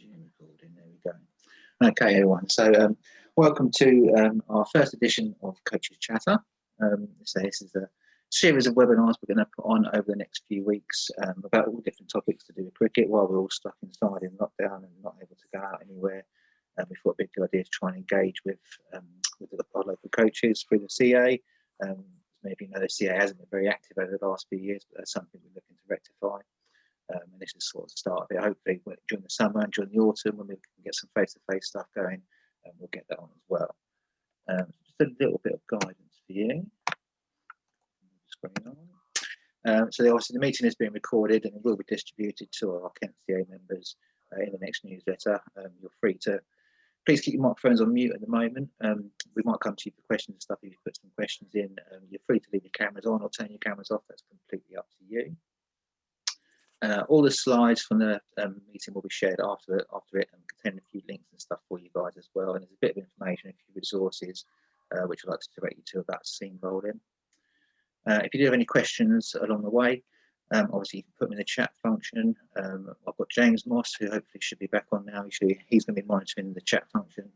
Zoom recording. There we go. Okay, everyone. So, welcome to our first edition of Coaches Chatter. So this is a series of webinars we're going to put on over the next few weeks about all different topics to do with cricket while we're all stuck inside in lockdown and not able to go out anywhere. We thought it'd be a good idea to try and engage with our local coaches through the CA. Maybe you know the CA hasn't been very active over the last few years, but that's something we're looking to rectify. And this is sort of the start of it. Hopefully, during the summer and during the autumn, when we can get some face-to-face stuff going, we'll get that on as well. Just a little bit of guidance for you. So obviously the meeting is being recorded and it will be distributed to our Kent CA members in the next newsletter. You're free to please keep your microphones on mute at the moment. We might come to you for questions and stuff if you put some questions in. You're free to leave your cameras on or turn your cameras off. That's completely up to you. All the slides from the meeting will be shared after it and contain a few links and stuff for you guys as well. And there's a bit of information, a few resources, which I'd like to direct you to about seam bowling. If you do have any questions along the way, obviously you can put them in the chat function. I've got James Moss, who hopefully should be back on now. He's going to be monitoring the chat function.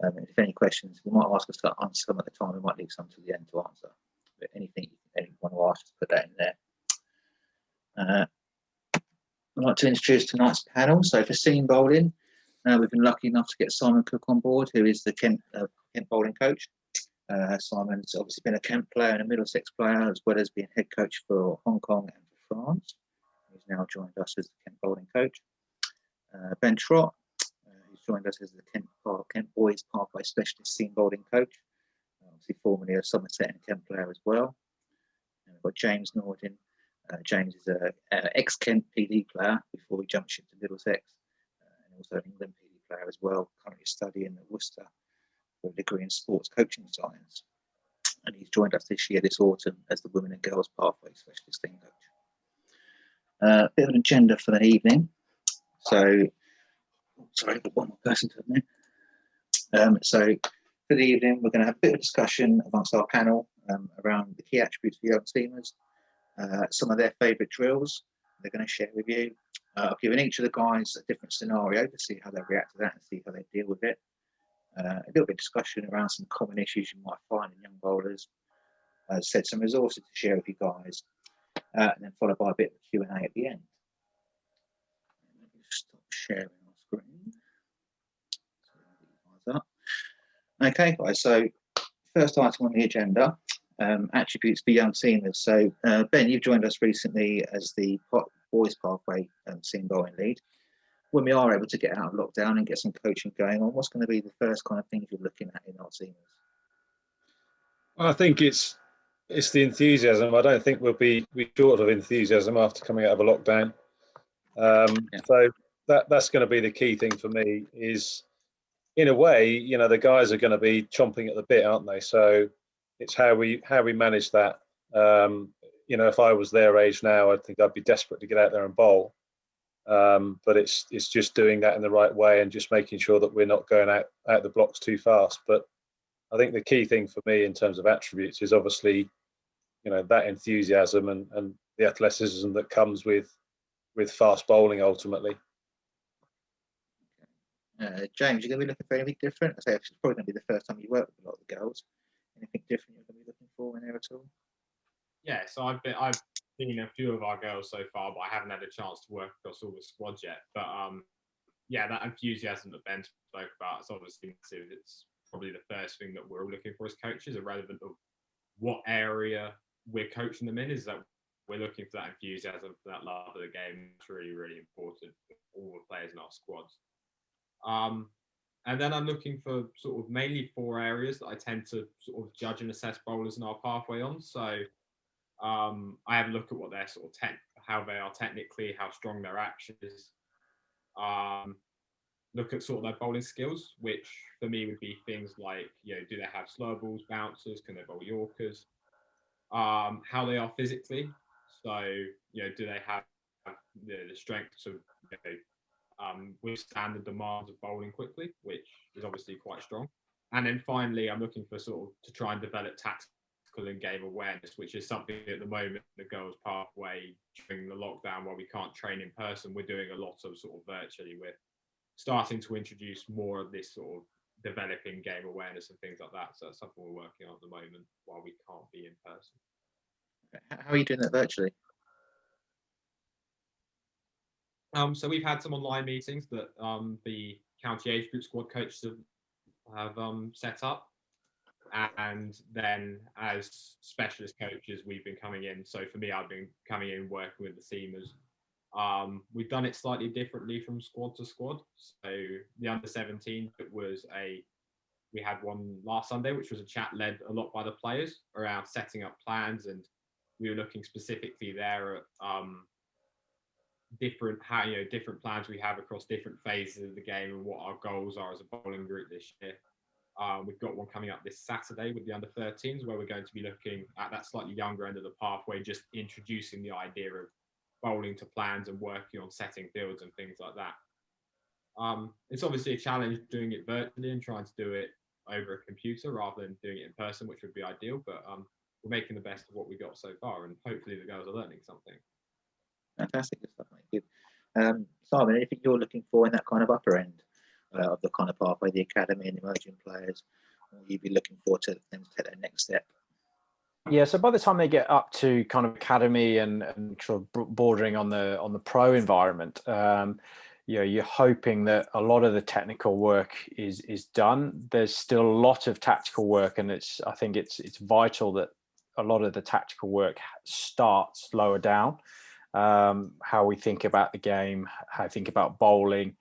If any questions, we might ask us to answer some at the time. We might leave some to the end to answer. But anything you want to ask, just put that in there. I'd like to introduce tonight's panel. So for seam bowling, we've been lucky enough to get Simon Cook on board, who is the Kent bowling coach. Simon's obviously been a Kent player and a Middlesex player, as well as being head coach for Hong Kong and for France. He's now joined us as the Kent bowling coach. Ben Trott, who's joined us as the Kent Boys Pathway Specialist seam bowling coach, obviously formerly a Somerset and Kent player as well. And we've got James Nordin. James is an ex-Kent PD player before he jumped ship to Middlesex, and also an England PD player as well, currently studying at Worcester for a degree in sports coaching science. And he's joined us this year, this autumn, as the Women and Girls Pathway Specialist team coach. A bit of an agenda for the evening. So, sorry, I've got one more person to admit. So, for the evening, we're going to have a bit of discussion amongst our panel around the key attributes for young seamers. Some of their favourite drills they're going to share with you. I've given each of the guys a different scenario to see how they react to that and see how they deal with it. A little bit of discussion around some common issues you might find in young bowlers. As I said, some resources to share with you guys, and then followed by a bit of Q&A at the end. Let me stop sharing our screen. Okay, guys, so first item on the agenda. Attributes for young seamers. So Ben, you've joined us recently as the Boys Pathway seam bowling lead. When we are able to get out of lockdown and get some coaching going on, what's going to be the first kind of things you're looking at in our seamers? I think it's the enthusiasm. I don't think we'll be short of enthusiasm after coming out of a lockdown. So that's going to be the key thing for me. Is in a way, you know, the guys are going to be chomping at the bit, aren't they? So it's how we manage that. You know, if I was their age now, I think I'd be desperate to get out there and bowl. But it's just doing that in the right way and just making sure that we're not going out the blocks too fast. But I think the key thing for me in terms of attributes is obviously, you know, that enthusiasm and the athleticism that comes with fast bowling ultimately. James, you're going to be looking for anything different? I say it's probably going to be the first time you work with a lot of the girls. Anything different you're going to be looking for in there at all? Yeah, so I've seen a few of our girls so far, but I haven't had a chance to work across all the squads yet. But yeah, that enthusiasm that Ben spoke about is obviously massive. It's probably the first thing that we're all looking for as coaches, irrelevant of what area we're coaching them in, is that we're looking for that enthusiasm, for that love of the game. It's really, really important for all the players in our squads. And then I'm looking for sort of mainly 4 areas that I tend to sort of judge and assess bowlers in our pathway on. So I have a look at what they're sort of how they are technically, how strong their action is. Look at sort of their bowling skills, which for me would be things like, you know, do they have slow balls, bouncers, can they bowl Yorkers? How they are physically. So, you know, do they have the strength to, you know, withstand the demands of bowling quickly, which is obviously quite strong. And then finally, I'm looking for sort of to try and develop tactical and game awareness, which is something at the moment the girls' pathway during the lockdown, while we can't train in person, we're doing a lot of sort of virtually with. starting to introduce more of this sort of developing game awareness and things like that. So that's something we're working on at the moment while we can't be in person. How are you doing that virtually? So we've had some online meetings that the county age group squad coaches have set up, and then as specialist coaches we've been coming in. So for me, I've been coming in working with the teamers. We've done it slightly differently from squad to squad. So the under-17, we had one last Sunday, which was a chat led a lot by the players around setting up plans, and we were looking specifically there at different plans we have across different phases of the game and what our goals are as a bowling group this year. We've got one coming up this Saturday with the under-13s, where we're going to be looking at that slightly younger end of the pathway, just introducing the idea of bowling to plans and working on setting fields and things like that. It's obviously a challenge doing it virtually and trying to do it over a computer rather than doing it in person, which would be ideal, but we're making the best of what we got so far, and hopefully the girls are learning something. Fantastic, good stuff, mate. Good. Simon, anything you're looking for in that kind of upper end of the kind of pathway, the academy and emerging players, or you'd be looking for to then take that next step? Yeah, so by the time they get up to kind of academy and sort of bordering on the pro environment, you're hoping that a lot of the technical work is done. There's still a lot of tactical work, and I think it's vital that a lot of the tactical work starts lower down. How we think about the game, how we think about bowling,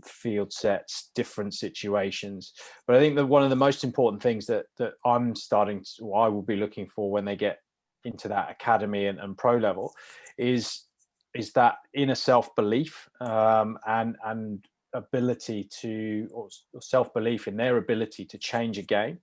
field sets, different situations. But I think that one of the most important things that I will be looking for when they get into that academy and pro level is that inner self-belief and ability or self-belief in their ability to change a game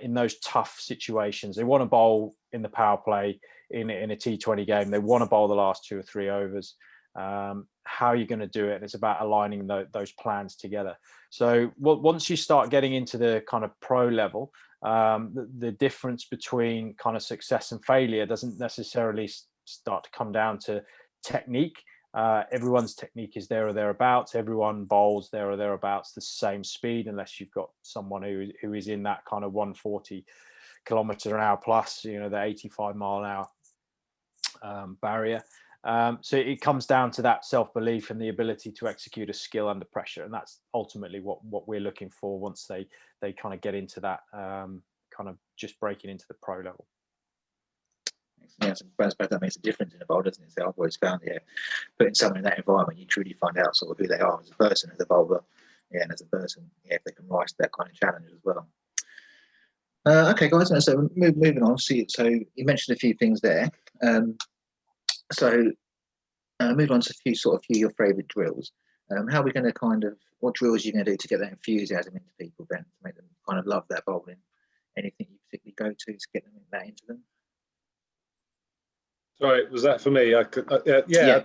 in those tough situations. They want to bowl in the power play in a T20 game. They want to bowl the last 2 or 3 overs. How are you going to do it? And it's about aligning those plans together. So once you start getting into the kind of pro level, the difference between kind of success and failure doesn't necessarily start to come down to technique. Everyone's technique is there or thereabouts. Everyone bowls there or thereabouts the same speed, unless you've got someone who is in that kind of 140 kilometers an hour plus, the 85 mile an hour barrier. So it comes down to that self-belief and the ability to execute a skill under pressure, and that's ultimately what we're looking for once they kind of get into that kind of just breaking into the pro level. Yeah, that makes a difference in a bowl, doesn't it? So I've always found, putting someone in that environment, you truly find out sort of who they are as a person, as a bowler, and as a person, if they can rise to that kind of challenge as well. Okay, guys, so moving on. So you mentioned a few things there. So move on to a few of your favourite drills. How are we going to what drills are you going to do to get that enthusiasm into people, Ben, to make them kind of love that bowling? Anything you particularly go to get them that into them? Sorry, was that for me? Yeah.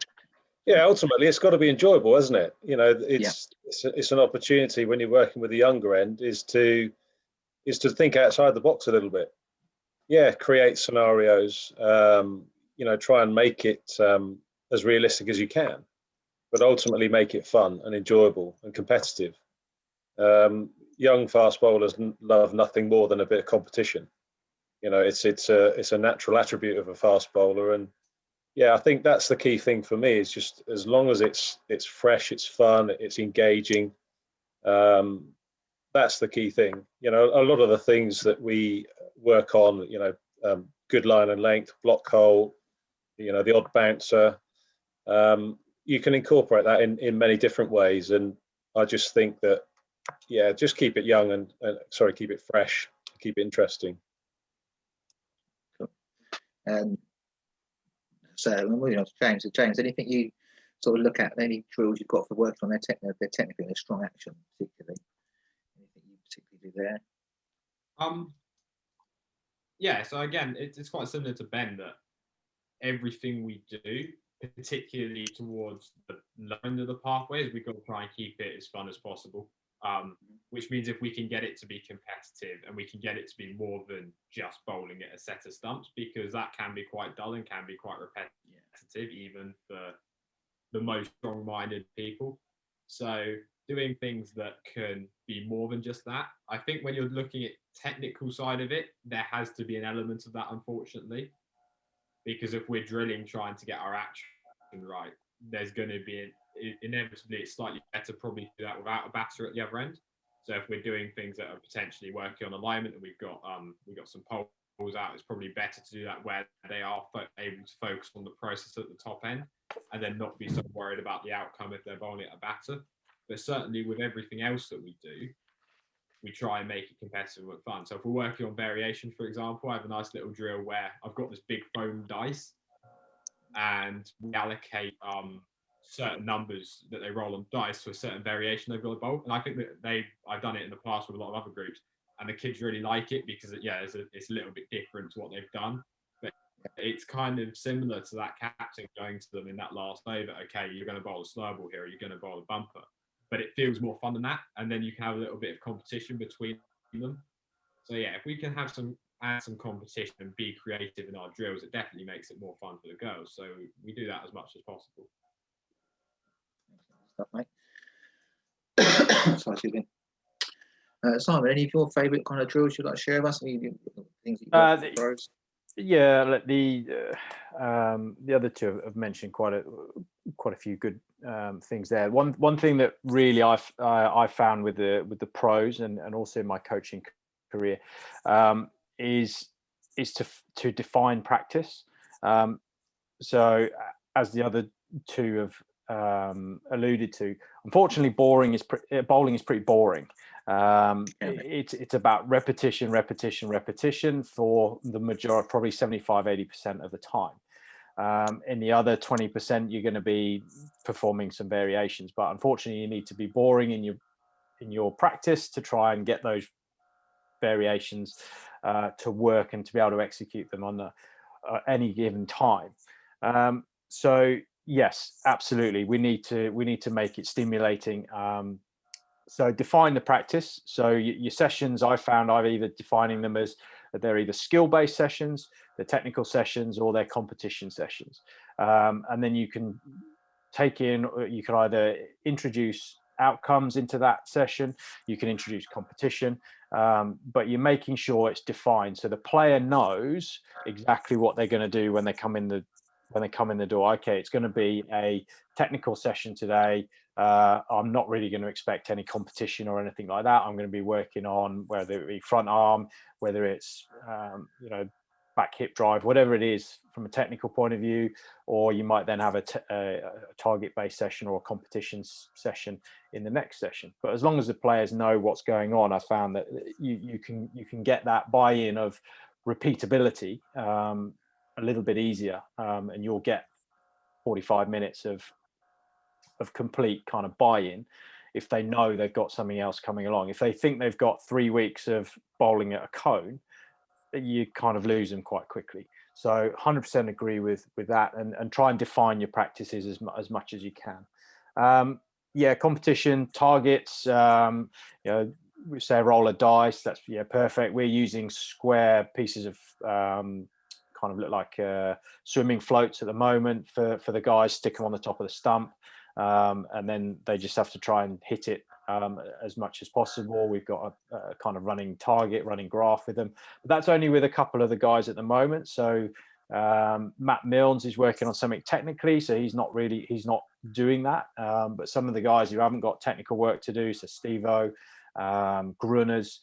Ultimately, it's got to be enjoyable, hasn't it? It's an opportunity when you're working with the younger end is to think outside the box a little bit. Yeah, create scenarios. Try and make it as realistic as you can, but ultimately make it fun and enjoyable and competitive. Young fast bowlers love nothing more than a bit of competition. It's a natural attribute of a fast bowler, and I think that's the key thing for me. Is just as long as it's fresh, it's fun, it's engaging. That's the key thing. A lot of the things that we work on, good line and length, block hole, the odd bouncer. You can incorporate that in many different ways, and I just think that just keep it young and keep it fresh, keep it interesting. So moving on to James. James, anything you sort of look at, any drills you've got for working on their technically, their strong action, particularly? Anything you particularly do there? So again, it's quite similar to Ben, that everything we do, particularly towards the low end of the pathways, we've got to try and keep it as fun as possible. Which means if we can get it to be competitive and we can get it to be more than just bowling at a set of stumps, because that can be quite dull and can be quite repetitive, even for the most strong-minded people. So doing things that can be more than just that. I think when you're looking at technical side of it, there has to be an element of that, unfortunately, because if we're drilling trying to get our action right, there's going to be inevitably it's slightly better probably to do that without a batter at the other end. So if we're doing things that are potentially working on alignment and we've got some poles out, it's probably better to do that where they are able to focus on the process at the top end and then not be so worried about the outcome if they're bowling at a batter. But certainly with everything else that we do, we try and make it competitive and fun. So if we're working on variation, for example, I have a nice little drill where I've got this big foam dice and we allocate certain numbers that they roll on dice to a certain variation they've got to bowl. And I think that I've done it in the past with a lot of other groups, and the kids really like it because it's a little bit different to what they've done. But it's kind of similar to that captain going to them in that last over. Okay, you're going to bowl a slow ball here, or you're going to bowl a bumper, but it feels more fun than that. And then you can have a little bit of competition between them. So yeah, if we can add some competition and be creative in our drills, it definitely makes it more fun for the girls. So we do that as much as possible. Stuff, mate. Sorry, excuse me. Simon, any of your favourite kind of drills you'd like to share with us? Any things that you pros? Yeah, the other two have mentioned quite a few good things there. One thing that really I found with the pros and also in my coaching career is to define practice. So as the other two have alluded to, unfortunately, bowling is pretty boring. It's about repetition for the majority, probably 75-80% of the time. In the other 20%, you're going to be performing some variations, but unfortunately, you need to be boring in your practice to try and get those variations to work and to be able to execute them on any given time. So yes, absolutely, we need to make it stimulating. So define the practice. So your sessions, I found I've either defining them as they're either skill-based sessions, they're technical sessions, or they're competition sessions. And then you can you can either introduce outcomes into that session, you can introduce competition, but you're making sure it's defined so the player knows exactly what they're going to do when they come in the door. Okay, it's going to be a technical session today. I'm not really going to expect any competition or anything like that. I'm going to be working on whether it be front arm, whether it's back hip drive, whatever it is from a technical point of view, or you might then have a target-based session or a competition session in the next session. But as long as the players know what's going on, I found that you can get that buy-in of repeatability a little bit easier, and you'll get 45 minutes of complete kind of buy-in if they know they've got something else coming along. If they think they've got 3 weeks of bowling at a cone, you kind of lose them quite quickly. So 100% agree with that, and try and define your practices as much as you can. Competition targets, we say roll a dice, that's perfect. We're using square pieces of kind of look like swimming floats at the moment for the guys, stick them on the top of the stump, and then they just have to try and hit it as much as possible. We've got a kind of running graph with them, but that's only with a couple of the guys at the moment. So Matt Milnes is working on something technically, so he's not doing that, but some of the guys who haven't got technical work to do, so Steve-O, Grunners,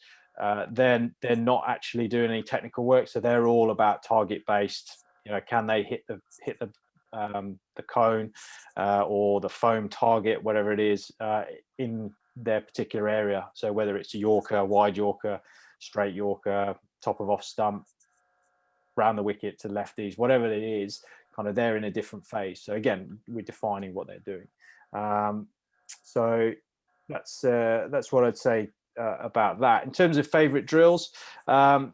then they're not actually doing any technical work, so they're all about target based. Can they hit the cone or the foam target, whatever it is, in their particular area. So whether it's a Yorker, wide Yorker, straight Yorker, top of off stump, round the wicket to lefties, whatever it is, kind of they're in a different phase. So again, we're defining what they're doing. So that's what I'd say about that. In terms of favorite drills, look,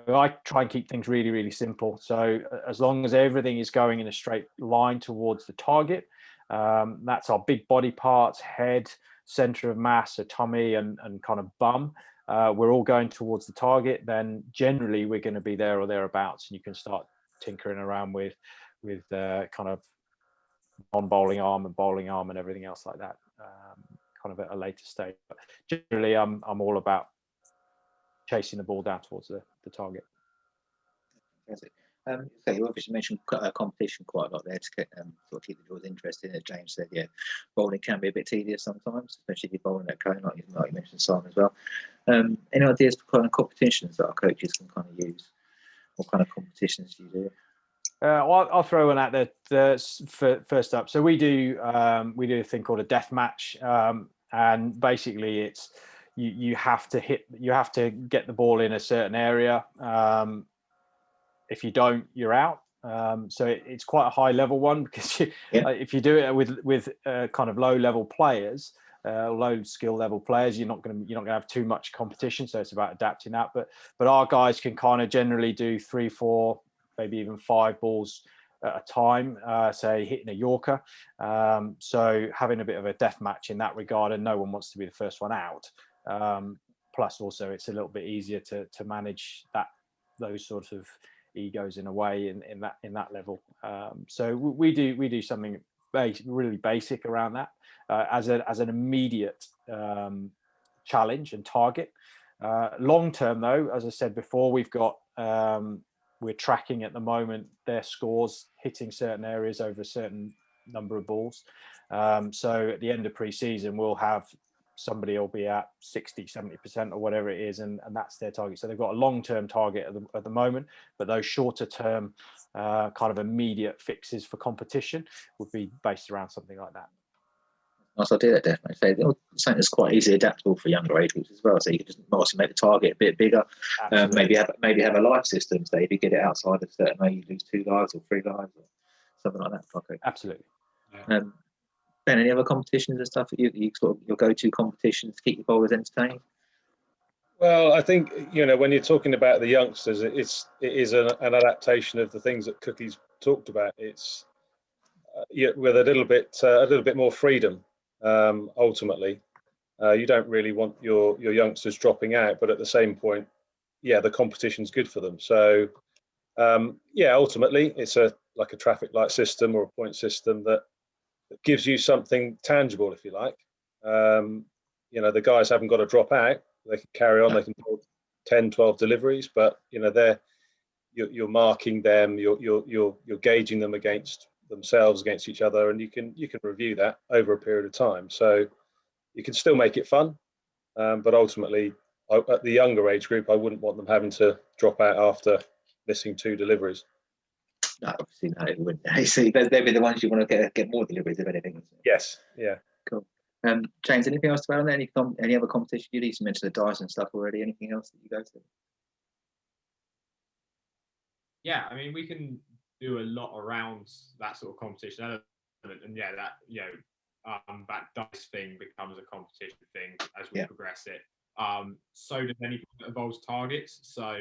I try and keep things really, really simple. So as long as everything is going in a straight line towards the target, that's our big body parts, head, center of mass, so tummy and kind of bum. We're all going towards the target, then generally we're going to be there or thereabouts, and you can start tinkering around with kind of non-bowling arm and bowling arm and everything else like that. kind of at a later stage. But generally, I'm all about chasing the ball down towards the target. So you obviously mentioned competition quite a lot there to get, sort of keep the viewers interested. As James said, yeah, bowling can be a bit tedious sometimes, especially if you're bowling that cone, like you mentioned, Simon, as well. Any ideas for kind of competitions that our coaches can kind of use? What kind of competitions do you do? I'll throw one out there first up. So we do a thing called a death match, and basically it's you have to get the ball in a certain area. If you don't, you're out. So it's quite a high level one, because if you do it with kind of low level players, low skill level players, you're not going to have too much competition. So it's about adapting that. But our guys can kind of generally do 3, 4, maybe even 5 balls at a time, say hitting a Yorker. So having a bit of a death match in that regard, and no one wants to be the first one out. Plus also it's a little bit easier to manage those sorts of egos in a way in that level. So we do something really basic around that as an immediate challenge and target. Long term though, as I said before, we've got we're tracking at the moment their scores hitting certain areas over a certain number of balls. So at the end of pre-season, we'll have somebody will be at 60-70% or whatever it is, and that's their target. So they've got a long-term target at the moment, but those shorter term kind of immediate fixes for competition would be based around something like that. Nice idea, definitely. So something that's quite easily adaptable for younger age groups as well. So you can just also make the target a bit bigger. Maybe have a life system. So if you get it outside of certain way, you lose 2 lives or 3 lives or something like that. Okay. Absolutely. Ben, any other competitions and stuff that you sort of your go-to competitions to keep your bowlers entertained? Well, I think when you're talking about the youngsters, it is an adaptation of the things that Cookie's talked about. It's with a little bit more freedom. Ultimately, you don't really want your youngsters dropping out, but at the same point, the competition's good for them. So ultimately, it's like a traffic light system or a point system that gives you something tangible, if you like. The guys haven't got to drop out; they can carry on. They can do 10, 12 deliveries, but you're marking them. You're gauging them against themselves, against each other, and you can review that over a period of time. So you can still make it fun, but ultimately, at the younger age group, I wouldn't want them having to drop out after missing 2 deliveries. No, obviously, no, it wouldn't. So they'd be the ones you want to get more deliveries, if anything. Yes, yeah. Cool. James, anything else to add on there? Any other competition? You mentioned the dice and stuff already. Anything else that you go to? Yeah, I mean, we can do a lot around that sort of competition element, and that dice thing becomes a competition thing as we progress it. So does anything that involves targets. So,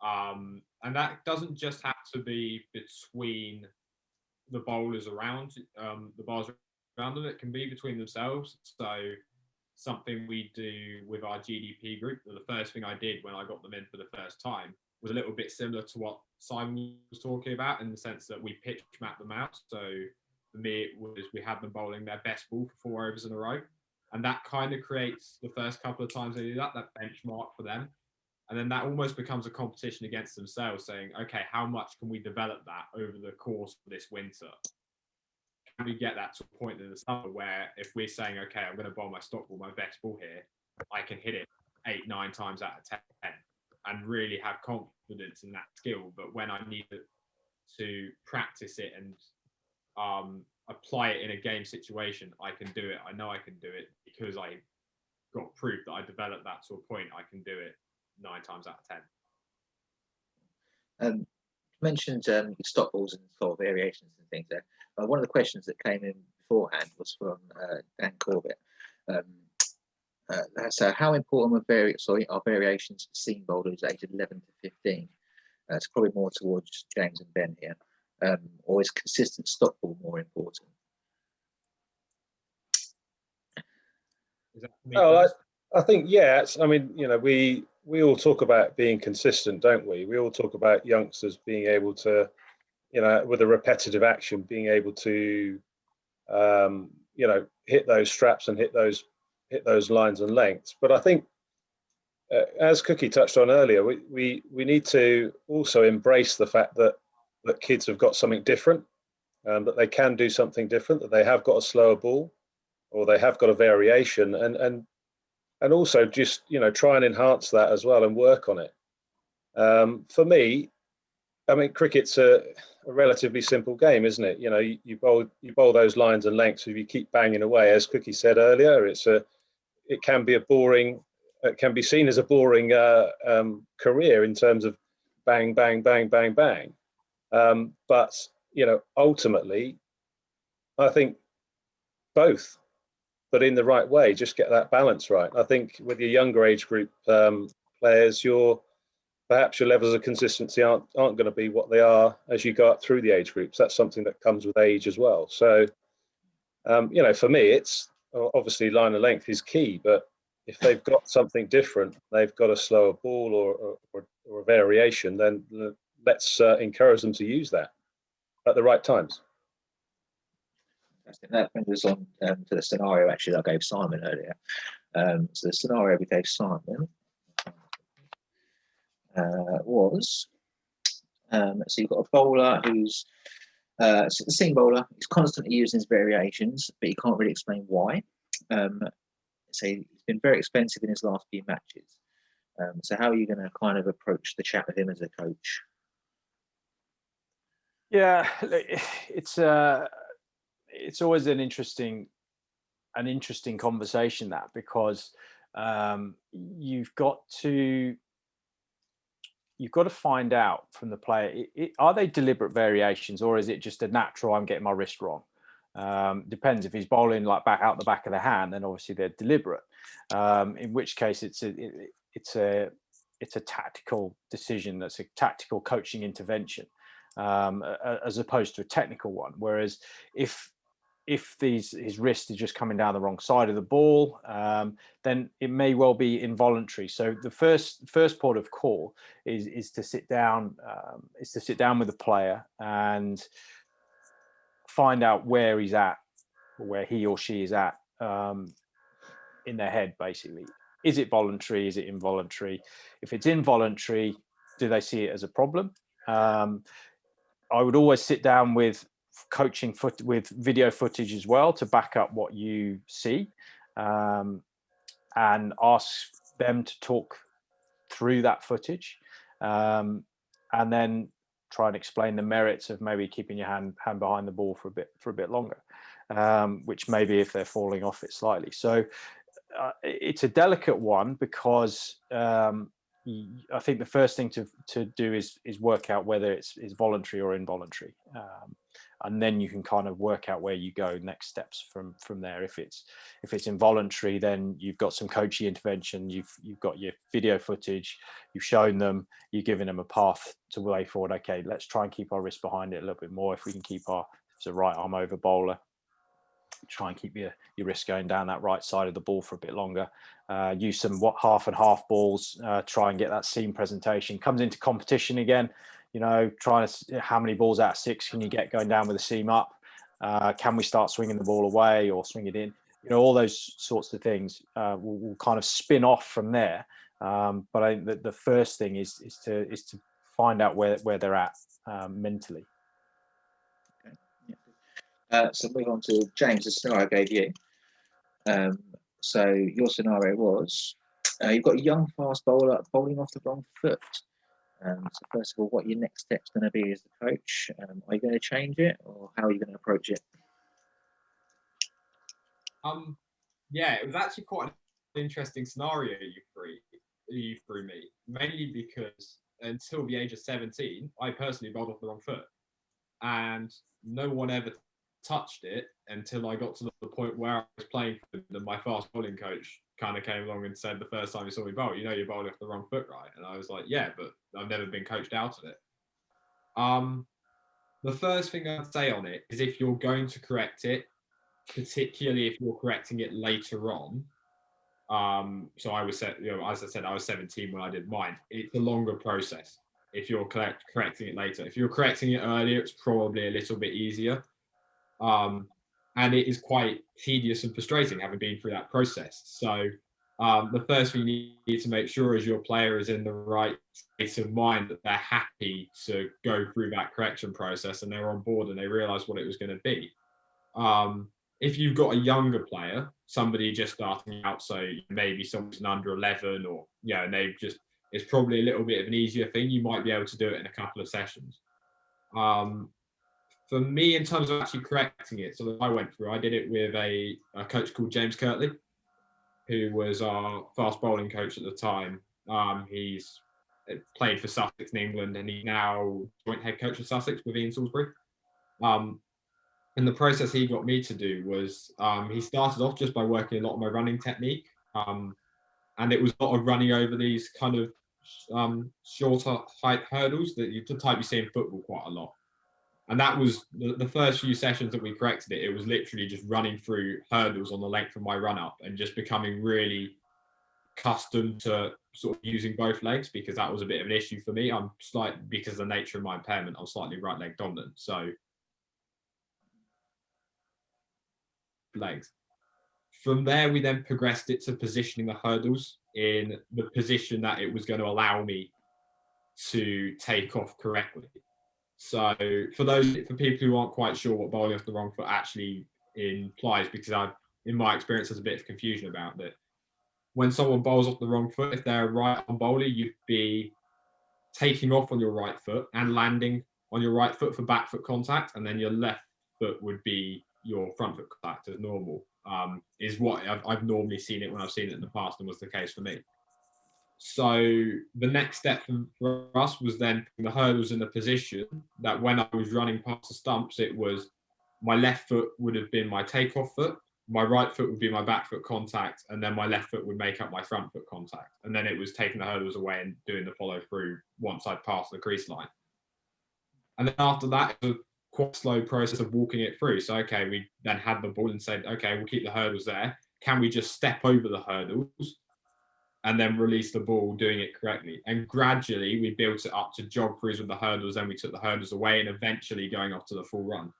and that doesn't just have to be between the bowlers around the bars around them. It can be between themselves. So something we do with our GDP group, the first thing I did when I got them in for the first time was a little bit similar to what Simon was talking about, in the sense that we pitch mapped them out. So for me, it was we had them bowling their best ball for 4 overs in a row. And that kind of creates, the first couple of times they do that benchmark for them. And then that almost becomes a competition against themselves, saying, okay, how much can we develop that over the course of this winter? Can we get that to a point in the summer where if we're saying, okay, I'm going to bowl my stock ball, my best ball here, I can hit it 8, 9 times out of 10 and really have confidence in that skill. But when I need to practice it and apply it in a game situation, I can do it. I know I can do it because I got proof that I developed that to a point I can do it 9 times out of 10. You mentioned stop balls and sort of variations and things there. One of the questions that came in beforehand was from Dan Corbett. So how important are variations for seam bowlers aged 11 to 15? It's probably more towards James and Ben here. Or is consistent stop ball more important? Is that for me first? I think, I mean, we all talk about being consistent, don't we? We all talk about youngsters being able to, with a repetitive action, being able to, hit those straps and hit those lines and lengths. But I think, as Cookie touched on earlier, we need to also embrace the fact that kids have got something different, that they can do something different, that they have got a slower ball, or they have got a variation, and also just try and enhance that as well and work on it. For me, I mean, cricket's a relatively simple game, isn't it? You bowl those lines and lengths. If you keep banging away, as Cookie said earlier, it can be it can be seen as a boring career in terms of bang, bang, bang, bang, bang. But ultimately, I think both, but in the right way. Just get that balance right. I think with your younger age group players, perhaps your levels of consistency aren't going to be what they are as you go up through the age groups. That's something that comes with age as well. So, for me, it's obviously line of length is key, but if they've got something different, they've got a slower ball or a variation, then let's encourage them to use that at the right times. That brings us on to the scenario actually that I gave Simon earlier. So the scenario we gave Simon was, so you've got a bowler who's the seam bowler. He's constantly using his variations, but he can't really explain why. So he's been very expensive in his last few matches. So how are you going to kind of approach the chat with him as a coach? Yeah, it's always an interesting conversation, that, because you've got to find out from the player, are they deliberate variations, or is it just a natural, I'm getting my wrist wrong? Depends. If he's bowling like out the back of the hand, then obviously they're deliberate, in which case it's a tactical decision. That's a tactical coaching intervention, as opposed to a technical one. Whereas if his wrist is just coming down the wrong side of the ball, then it may well be involuntary. So the first port of call is to sit down with the player and find out where he's at, or where he or she is at in their head. Basically, is it voluntary? Is it involuntary? If it's involuntary, do they see it as a problem? I would always sit down with coaching with video footage as well to back up what you see, and ask them to talk through that footage, and then try and explain the merits of maybe keeping your hand behind the ball for a bit longer, which maybe if they're falling off it slightly. So it's a delicate one, because I think the first thing to do is work out whether it's voluntary or involuntary, and then you can kind of work out where you go next steps from there. If it's involuntary, then you've got some coaching intervention, you've got your video footage, you've shown them, you're giving them a path to way forward. Okay, let's try and keep our wrist behind it a little bit more. If we can keep it's a right arm over bowler, try and keep your wrist going down that right side of the ball for a bit longer. Use some half and half balls, try and get that seam presentation. Comes into competition again, trying to, how many balls out of 6 can you get going down with the seam up? Can we start swinging the ball away or swing it in? All those sorts of things will kind of spin off from there. But I think that the first thing is to find out where they're at mentally. So move on to James, the scenario I gave you. So your scenario was, you've got a young fast bowler bowling off the wrong foot. So first of all, what your next step's going to be as the coach? Are you going to change it, or how are you going to approach it? Yeah, it was actually quite an interesting scenario you threw me, mainly because until the age of 17, I personally bowled off the wrong foot, and no one ever touched it until I got to the point where I was playing for them, and my fast bowling coach kind of came along and said the first time he saw me bowl, you're bowling off the wrong foot, right? And I was like, yeah, but I've never been coached out of it. The first thing I'd say on it is, if you're going to correct it, particularly if you're correcting it later on. So I was, as I said, I was 17 when I did mine. It's a longer process if you're correcting it later. If you're correcting it earlier, it's probably a little bit easier. And and it is quite tedious and frustrating having been through that process. So the first thing you need to make sure is your player is in the right state of mind, that they're happy to go through that correction process and they're on board and they realize what it was going to be. If you've got a younger player, somebody just starting out, so maybe someone's under 11, or and they've just, it's probably a little bit of an easier thing. You might be able to do it in a couple of sessions. For me, in terms of actually correcting it, so that I went through, I did it with a coach called James Kirtley, who was our fast bowling coach at the time. He's played for Sussex in England, and he's now joint head coach of Sussex with Ian Salisbury. And the process he got me to do was, he started off just by working a lot of my running technique. And it was a lot of running over these kind of shorter height hurdles that the type you see in football quite a lot. And that was the first few sessions that we corrected it. It was literally just running through hurdles on the length of my run up and just becoming really accustomed to sort of using both legs, because that was a bit of an issue for me. Because of the nature of my impairment, I'm slightly right leg dominant. So legs. From there, we then progressed it to positioning the hurdles in the position that it was going to allow me to take off correctly. So for people who aren't quite sure what bowling off the wrong foot actually implies, because in my experience, there's a bit of confusion about that. When someone bowls off the wrong foot, if they're a right arm bowler, you'd be taking off on your right foot and landing on your right foot for back foot contact, and then your left foot would be your front foot contact as normal. Is what I've normally seen it when I've seen it in the past, and was the case for me. So the next step for us was then putting the hurdles in a position that when I was running past the stumps, it was my left foot would have been my takeoff foot, my right foot would be my back foot contact, and then my left foot would make up my front foot contact. And then it was taking the hurdles away and doing the follow through once I'd passed the crease line. And then after that, it was a quite slow process of walking it through. So, okay, we then had the ball and said, okay, we'll keep the hurdles there. Can we just step over the hurdles and then release the ball doing it correctly? And gradually we built it up to jog throughs with the hurdles, then we took the hurdles away, and eventually going off to the full run.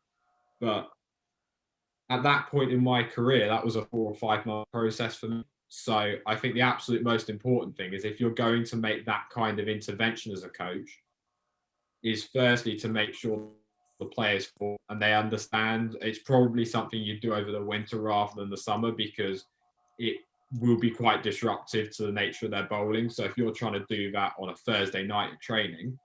But at that point in my career, that was a 4 or 5 month process for me. So I think the absolute most important thing is, if you're going to make that kind of intervention as a coach, is firstly to make sure the players fall and they understand. It's probably something you do over the winter rather than the summer, because it will be quite disruptive to the nature of their bowling. So if you're trying to do that on a Thursday night of training,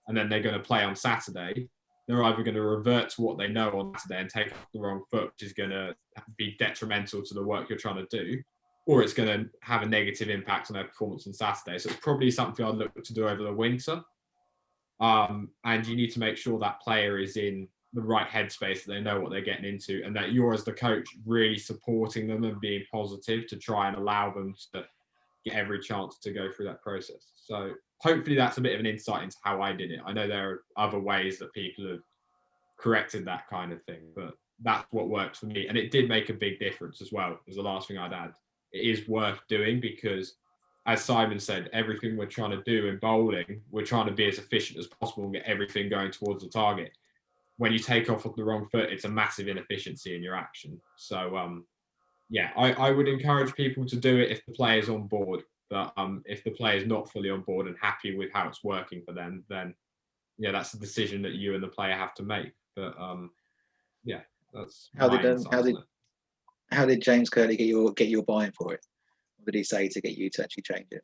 and then they're going to play on Saturday, they're either going to revert to what they know on Saturday and take off the wrong foot, which is going to be detrimental to the work you're trying to do, or it's going to have a negative impact on their performance on Saturday. So it's probably something I'd look to do over the winter. And you need to make sure that player is in the right headspace, that they know what they're getting into, and that you're, as the coach, really supporting them and being positive to try and allow them to get every chance to go through that process. So hopefully that's a bit of an insight into how I did it. I know there are other ways that people have corrected that kind of thing, but that's what worked for me. And it did make a big difference as well, as the last thing I'd add. It is worth doing, because as Simon said, everything we're trying to do in bowling, we're trying to be as efficient as possible and get everything going towards the target. When you take off the wrong foot, it's a massive inefficiency in your action. So, yeah, I would encourage people to do it if the player's on board. But if the player's not fully on board and happy with how it's working for them, then yeah, that's a decision that you and the player have to make. But yeah, that's how did James Curley get your buy-in for it? What did he say to get you to actually change it?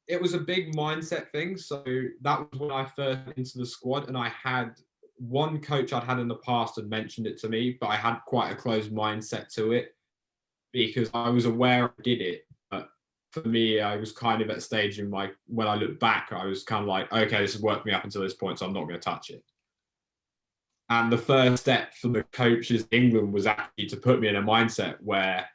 It was a big mindset thing. So that was when I first went into the squad, and I had one coach I'd had in the past had mentioned it to me, but I had quite a closed mindset to it, because I was aware I did it. But for me, I was kind of at a stage in when I look back, I was kind of like, okay, this has worked me up until this point, so I'm not going to touch it. And the first step for the coaches in England was actually to put me in a mindset where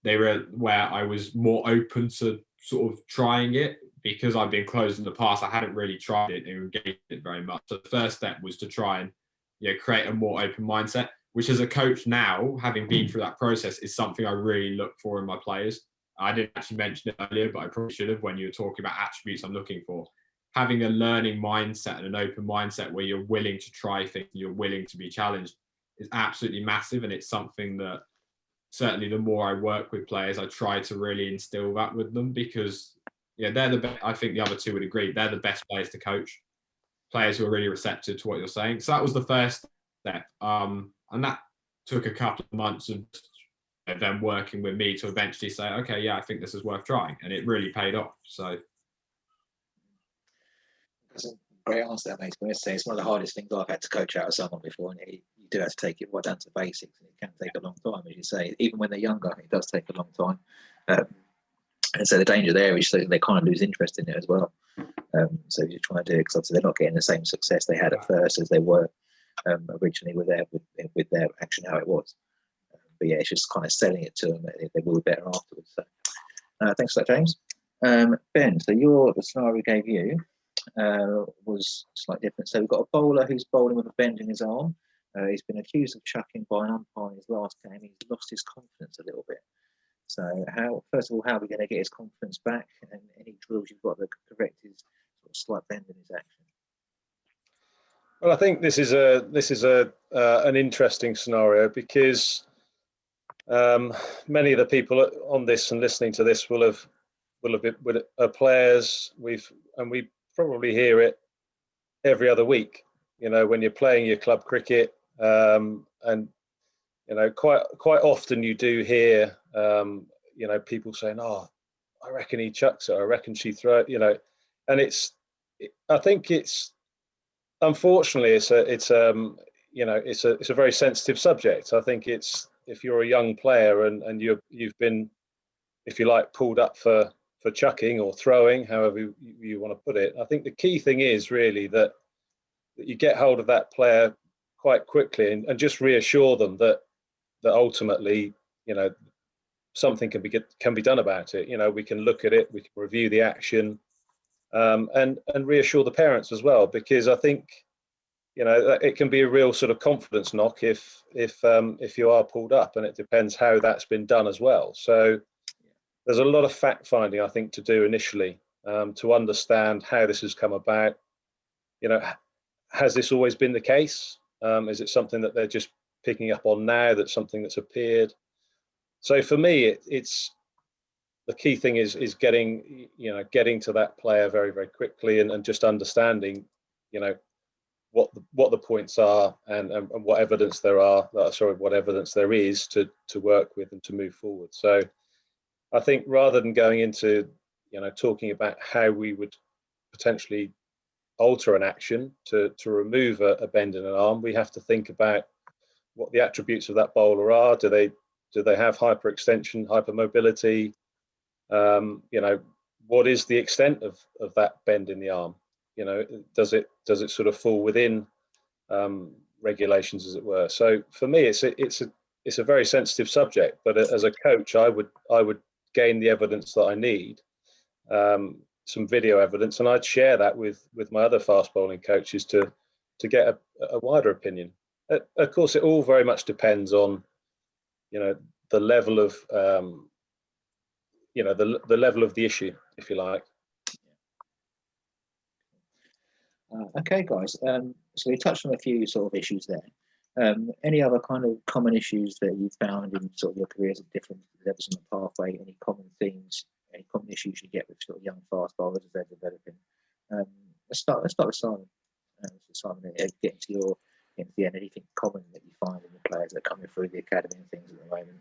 I was more open to sort of trying it, because I've been closed in the past. I hadn't really tried it and engaged it very much. So the first step was to try and create a more open mindset, which as a coach now, having been through that process, is something I really look for in my players. I didn't actually mention it earlier, but I probably should have when you were talking about attributes I'm looking for. Having a learning mindset and an open mindset where you're willing to try things, you're willing to be challenged, is absolutely massive, and it's something that certainly the more I work with players, I try to really instill that with them, because they're the best. I think the other two would agree, they're the best players to coach, players who are really receptive to what you're saying. So that was the first step, and that took a couple of months of them working with me to eventually say, okay, yeah, I think this is worth trying, and it really paid off. So that's a great answer, that makes me say it's one of the hardest things I've had to coach out of someone before, and you do have to take it right down to basics, and it can take a long time, as you say. Even when they're younger, it does take a long time. And so the danger there is that they kind of lose interest in it as well. So you're trying to do it because obviously they're not getting the same success they had at first as they were originally with their action how it was. But yeah, it's just kind of selling it to them that they will be better afterwards. So thanks for that, James. Ben, so the scenario we gave you was slightly different. So we've got a bowler who's bowling with a bend in his arm. He's been accused of chucking by an umpire in his last game. He's lost his confidence a little bit. So first of all, how are we going to get his confidence back? And any drills you've got to correct his sort of slight bend in his action? Well, I think this is an interesting scenario, because many of the people on this and listening to this will have been players. We probably hear it every other week. When you're playing your club cricket, and quite often you do hear people saying, "Oh, I reckon he chucks it. I reckon she throw it." And I think it's unfortunately it's a very sensitive subject. I think if you're a young player and you've been, if you like, pulled up for chucking or throwing, however you want to put it, I think the key thing is really that you get hold of that player quite quickly and just reassure them that ultimately, something can be done about it. We can look at it, we can review the action, and reassure the parents as well, because I think it can be a real sort of confidence knock if you are pulled up, and it depends how that's been done as well. So there's a lot of fact finding, I think, to do initially, to understand how this has come about. Has this always been the case? Is it something that they're just picking up on now? That's something that's appeared? So for me, it's the key thing is getting to that player very, very quickly, and just understanding, what the points are and what evidence there are. What evidence there is to work with and to move forward. So I think rather than going into talking about how we would potentially alter an action to remove a bend in an arm, we have to think about what the attributes of that bowler are. Do they have hyperextension, hypermobility? What is the extent of that bend in the arm? Does it sort of fall within regulations, as it were? So for me, it's a very sensitive subject. But as a coach, I would gain the evidence that I need, some video evidence, and I'd share that with my other fast bowling coaches to get a wider opinion. Of course, it all very much depends on the level of the level of the issue, if you like. Okay, guys. So we touched on a few sort of issues there. Any other kind of common issues that you've found in sort of your careers at different levels on the pathway? Any common themes? Any common issues you get with sort of young fast bowlers as they're developing? Let's start with Simon. Simon, getting to the end. Anything common that you find in the players that are coming through the academy and things at the moment?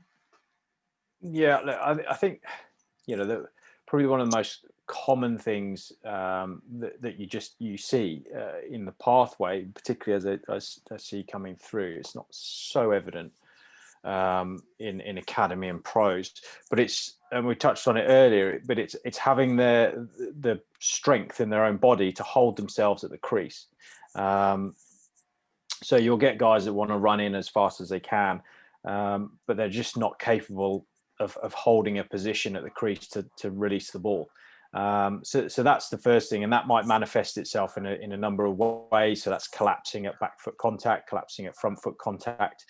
Yeah, look, I think probably one of the most common things that you see in the pathway, particularly as I see coming through. It's not so evident in academy and pros, but and we touched on it earlier, but it's having the strength in their own body to hold themselves at the crease. So you'll get guys that want to run in as fast as they can, but they're just not capable of holding a position at the crease to release the ball. So that's the first thing, and that might manifest itself in a number of ways. So that's collapsing at back foot contact, collapsing at front foot contact.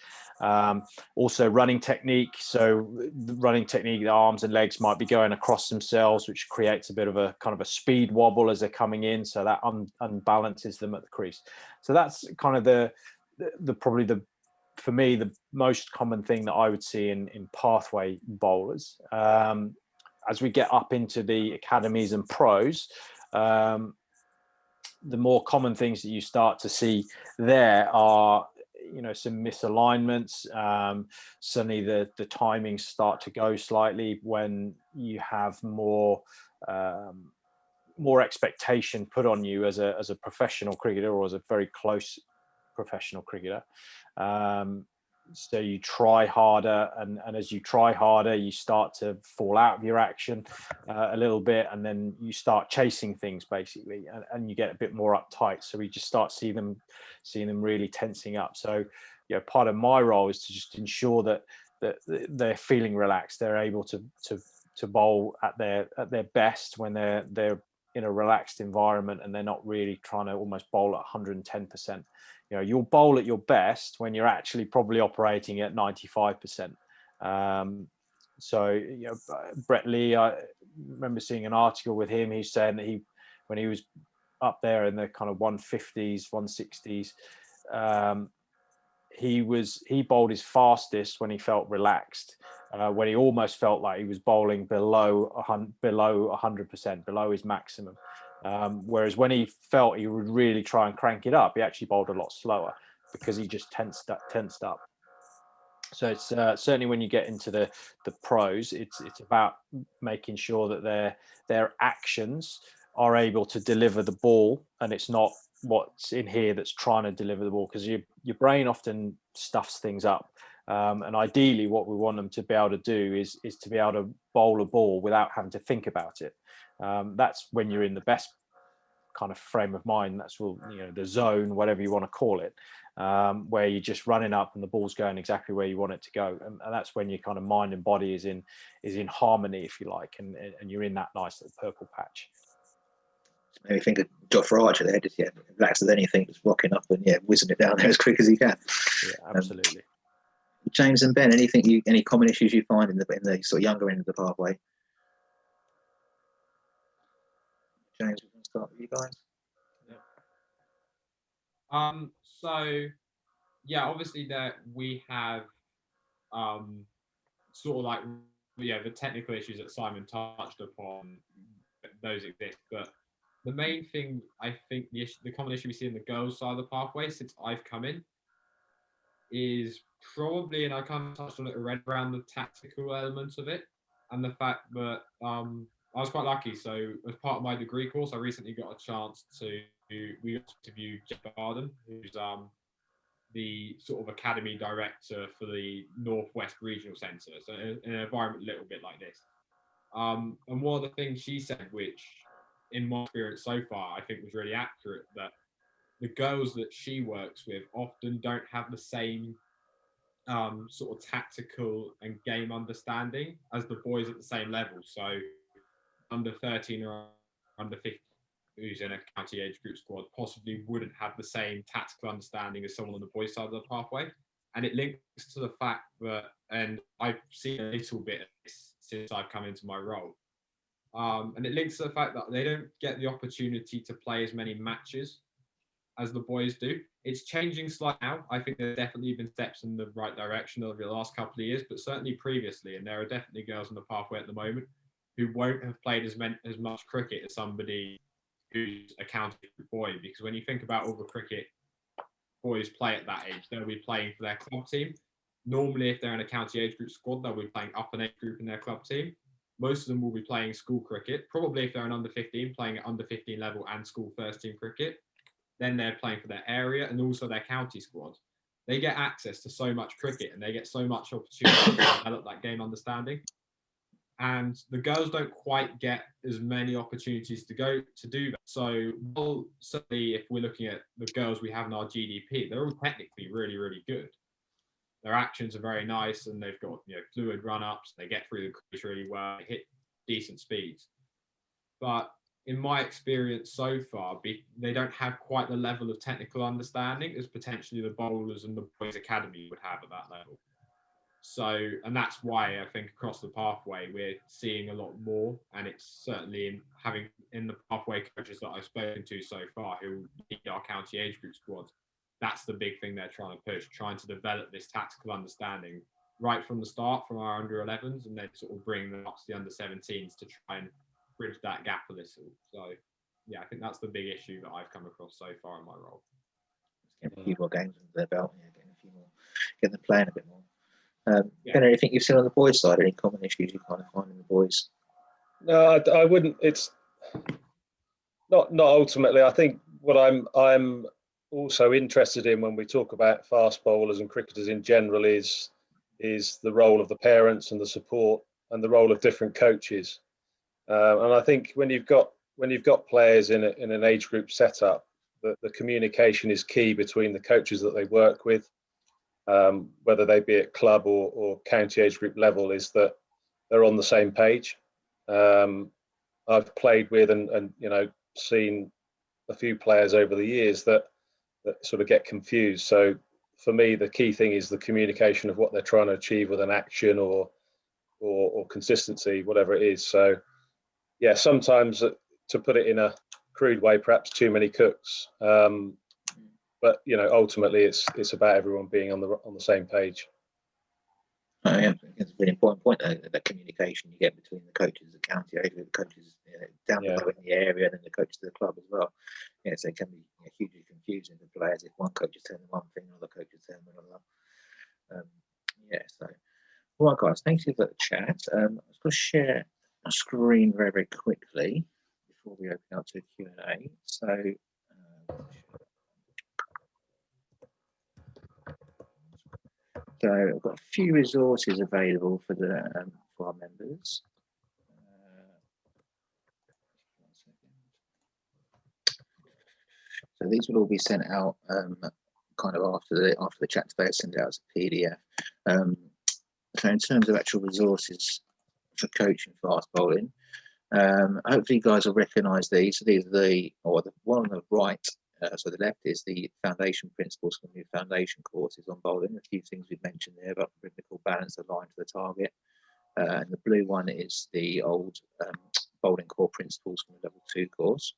Also running technique. So the running technique, the arms and legs might be going across themselves, which creates a bit of a kind of a speed wobble as they're coming in. So that unbalances them at the crease. So that's kind of the probably the for me, the most common thing that I would see in pathway bowlers, as we get up into the academies and pros, the more common things that you start to see there are, some misalignments. Suddenly the timings start to go slightly when you have more expectation put on you as a professional cricketer, or as a very close professional cricketer. So you try harder, and as you try harder, you start to fall out of your action a little bit, and then you start chasing things basically, and you get a bit more uptight. So we just start seeing them really tensing up. So part of my role is to just ensure that they're feeling relaxed, they're able to bowl at their best when they're in a relaxed environment, and they're not really trying to almost bowl at 110%. You'll bowl at your best when you're actually probably operating at 95%. So Brett Lee, I remember seeing an article with him. He's saying that when he was up there in the kind of 150s, 160s, he bowled his fastest when he felt relaxed, when he almost felt like he was bowling below 100%, below his maximum. Whereas when he felt he would really try and crank it up, he actually bowled a lot slower because he just tensed up. So it's certainly when you get into the pros, it's about making sure that their actions are able to deliver the ball, and it's not what's in here that's trying to deliver the ball, because your brain often stuffs things up. And ideally what we want them to be able to do is to be able to bowl a ball without having to think about it. That's when you're in the best kind of frame of mind. That's the zone, whatever you want to call it, where you're just running up and the ball's going exactly where you want it to go, and that's when your kind of mind and body is in harmony, if you like, and you're in that nice little purple patch. Maybe think of Jofra Archer there, just relax as anything, just rocking up and whizzing it down there as quick as he can. Yeah, absolutely. James and Ben, any common issues you find in the sort of younger end of the pathway? James, we can start with you guys. So yeah, obviously that we have sort of like the technical issues that Simon touched upon, those exist, but the main thing, I think, the common issue we see in the girls' side of the pathway since I've come in is probably, and I kind of touched on it already, around the tactical elements of it, and the fact that I was quite lucky. So as part of my degree course, I recently got a chance to interview Jeff Barden, who's the sort of academy director for the Northwest Regional Centre, so in an environment a little bit like this. And one of the things she said, which in my experience so far, I think was really accurate, that the girls that she works with often don't have the same sort of tactical and game understanding as the boys at the same level. So under 13 or under 15, who's in a county age group squad, possibly wouldn't have the same tactical understanding as someone on the boys' side of the pathway. And it links to the fact that, and I've seen a little bit of this since I've come into my role, and it links to the fact that they don't get the opportunity to play as many matches as the boys do. It's changing slightly now. I think there's definitely been steps in the right direction over the last couple of years, but certainly previously, and there are definitely girls on the pathway at the moment who won't have played as much cricket as somebody who's a county boy, because when you think about all the cricket boys play at that age, they'll be playing for their club team. Normally, if they're in a county age group squad, they'll be playing up an age group in their club team. Most of them will be playing school cricket. Probably if they're an under 15, playing at under 15 level and school first team cricket. Then they're playing for their area and also their county squad. They get access to so much cricket and they get so much opportunity to develop that game understanding. And the girls don't quite get as many opportunities to do that. So, well, certainly if we're looking at the girls we have in our GDP, they're all technically really, really good. Their actions are very nice, and they've got fluid run-ups. They get through the crease really well. They hit decent speeds. But in my experience so far, they don't have quite the level of technical understanding as potentially the bowlers and the boys' academy would have at that level. So, and that's why I think across the pathway we're seeing a lot more, and it's certainly in the pathway coaches that I've spoken to so far who lead our county age group squads, that's the big thing they're trying to push, trying to develop this tactical understanding right from the start from our under 11s, and then sort of bring them up to the under 17s to try and bridge that gap a little. So yeah, I think that's the big issue that I've come across so far in my role. Getting a few more games under their belt, getting a few more, getting them playing a bit more. Yeah. Anything you've seen on the boys' side? Any common issues you kind of find in the boys? No, I wouldn't. It's not ultimately. I think what I'm also interested in when we talk about fast bowlers and cricketers in general is the role of the parents and the support and the role of different coaches. And I think when you've got players in an age group setup, the communication is key between the coaches that they work with, whether they be at club or county age group level, is that they're on the same page. I've played with and seen a few players over the years that sort of get confused. So for me, the key thing is the communication of what they're trying to achieve with an action or consistency, whatever it is. So yeah, sometimes, to put it in a crude way, perhaps too many cooks. But ultimately, it's about everyone being on the same page. Yeah, it's a really important point. That communication you get between the coaches, the county age, the coaches down below in the area, and then the coaches of the club as well. So it can be hugely confusing for players if one coach is telling one thing, another coach is telling another. So all right, guys, thank you for the chat. I'm just going to share my screen very, very quickly before we open up to Q&A. So I've got a few resources available for for our members. So these will all be sent out kind of after the chat today. Send it out as a PDF. So in terms of actual resources for coaching fast bowling, hopefully you guys will recognise these. So these are the one on the right. So the left is the foundation principles for new foundation courses on bowling. A few things we've mentioned there about rhythmical balance, aligned to the target. And the blue one is the old bowling core principles from the level 2 course.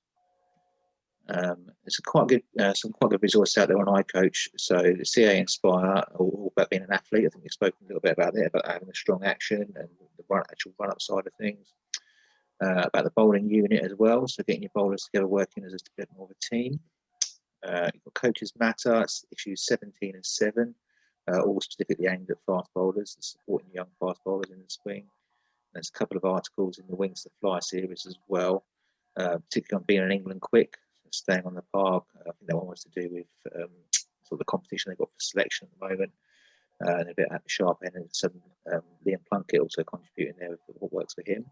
It's some quite good resources out there on iCoach. So the CA Inspire, all about being an athlete. I think we've spoken a little bit about that, about having a strong action and the actual run-up side of things. About the bowling unit as well, so getting your bowlers together, working as a bit more of a team. You've got Coaches Matter, issues 17 and 7, all specifically aimed at fast bowlers, supporting young fast bowlers in the swing. There's a couple of articles in the Wings to Fly series as well, particularly on being in England quick, staying on the park. I think that one was to do with sort of the competition they've got for selection at the moment, and a bit at the sharp end, and some Liam Plunkett also contributing there with what works for him.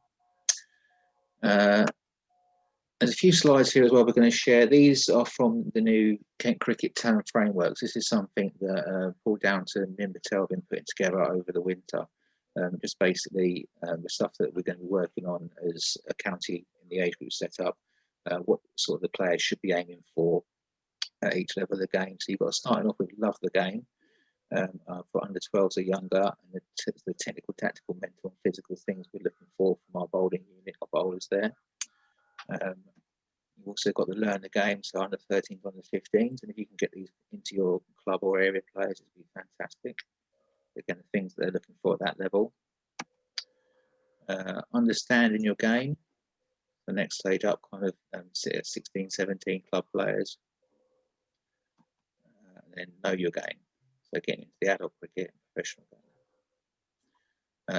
There's a few slides here as well we're going to share. These are from the new Kent Cricket Talent Frameworks. This is something that Paul Downton and Mim Patel have been putting together over the winter. Just basically the stuff that we're going to be working on as a county in the age group setup, what sort of the players should be aiming for at each level of the game. So you've got starting off with love the game for under 12s or younger, and the technical, tactical, mental and physical things we're looking for from our bowling unit, our bowlers there. You've also got the learn the game, so under 13s, under 15s, and if you can get these into your club or area players, it'd be fantastic. Again, the things that they're looking for at that level. Understanding your game, the next stage up, kind of 16, 17 club players. And then know your game, so getting into the adult cricket and professional game.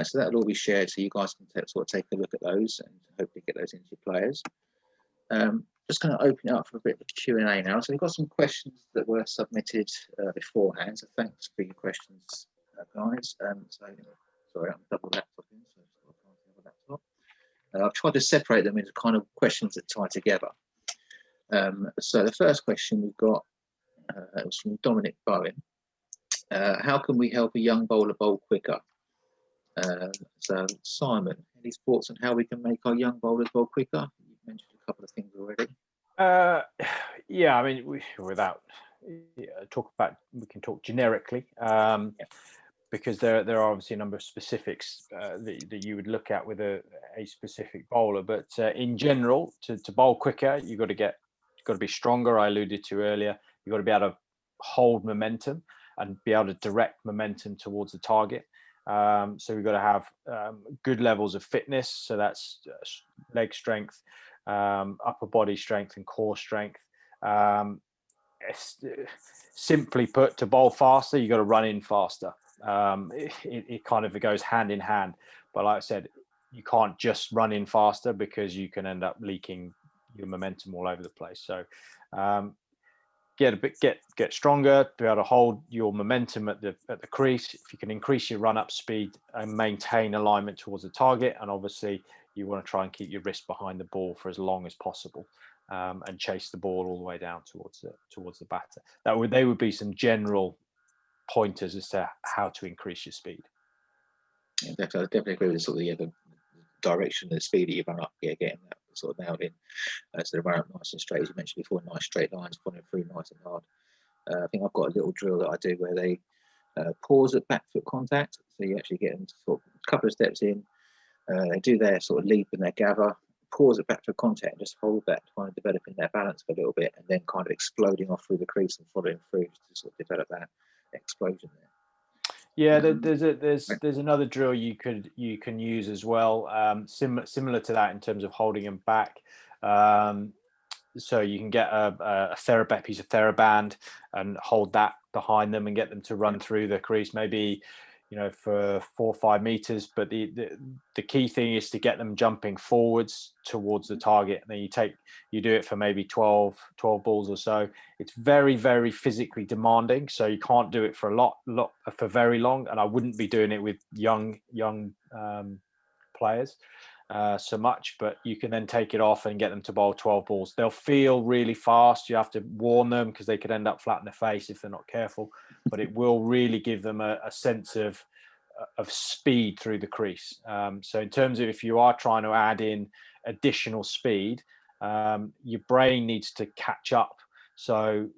So that'll all be shared, so you guys can take a look at those and hopefully get those into your players. Just going to open it up for a bit of a Q&A now. So we've got some questions that were submitted beforehand, so thanks for your questions, guys. Sorry, I'm double laptoping, so I can't see the laptop. I've tried to separate them into kind of questions that tie together. So the first question we've got was from Dominic Bowen. How can we help a young bowler bowl quicker? So Simon, any thoughts on how we can make our young bowlers bowl quicker? You've mentioned a couple of things already. Yeah, I mean, we can talk generically, because there are obviously a number of specifics that you would look at with a specific bowler. But in general, to bowl quicker, you've got to be stronger. I alluded to earlier. You've got to be able to hold momentum and be able to direct momentum towards the target. So we've got to have good levels of fitness. So that's leg strength, upper body strength, and core strength. Simply put, to bowl faster, you've got to run in faster. It kind of goes hand in hand. But like I said, you can't just run in faster because you can end up leaking your momentum all over the place. So get stronger, be able to hold your momentum at the crease. If you can increase your run up speed and maintain alignment towards the target, and obviously you want to try and keep your wrist behind the ball for as long as possible, and chase the ball all the way down towards the batter. They would be some general pointers as to how to increase your speed. Yeah, definitely agree with the direction and the speed that you run up, getting that sort of nailed in. So they run up nice and straight, as you mentioned before, nice straight lines, following through nice and hard. I think I've got a little drill that I do where they pause at back foot contact. So you actually get them to sort of a couple of steps in, they do their sort of leap and their gather, pause at back foot contact, and just hold that, kind of developing their balance for a little bit, and then kind of exploding off through the crease and following through to sort of develop that explosion there. Yeah, there's another drill you can use as well, similar to that in terms of holding them back. So you can get a piece of TheraBand and hold that behind them and get them to run through the crease, maybe for 4 or 5 meters. But the key thing is to get them jumping forwards towards the target. And then you do it for maybe 12 balls or so. It's very, very physically demanding, so you can't do it for for very long. And I wouldn't be doing it with young players so much, but you can then take it off and get them to bowl 12 balls. They'll feel really fast. You have to warn them because they could end up flat in the face if they're not careful, but it will really give them a sense of speed through the crease. So in terms of if you are trying to add in additional speed, your brain needs to catch up. So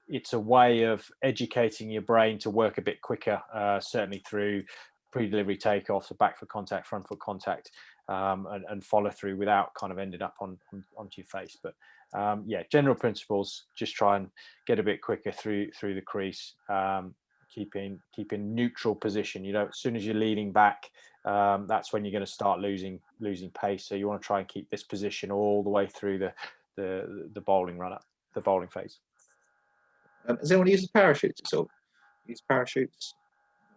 it's a way of educating your brain to work a bit quicker, certainly through pre-delivery takeoffs, so back foot contact, front foot contact, and follow through without kind of ending up onto your face. But general principles: just try and get a bit quicker through the crease, keeping neutral position. As soon as you're leaning back, that's when you're going to start losing pace. So you want to try and keep this position all the way through the bowling run up, the bowling phase. Has anyone used parachutes at all? Use parachutes?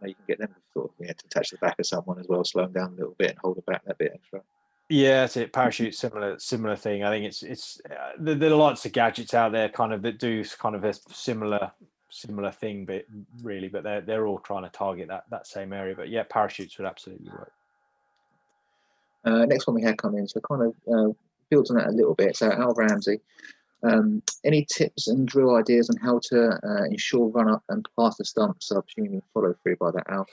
You can get them to touch the back of someone as well, slow them down a little bit and hold it back that bit extra. Yeah, that's it. Parachute, similar thing. I think it's there are lots of gadgets out there that do kind of a similar thing, but they're all trying to target that same area. But yeah, parachutes would absolutely work. Next one we had come in, so kind of builds on that a little bit. So Al Ramsey, any tips and drill ideas on how to ensure run up and pass the stumps? So I'm presuming follow through by that, Al.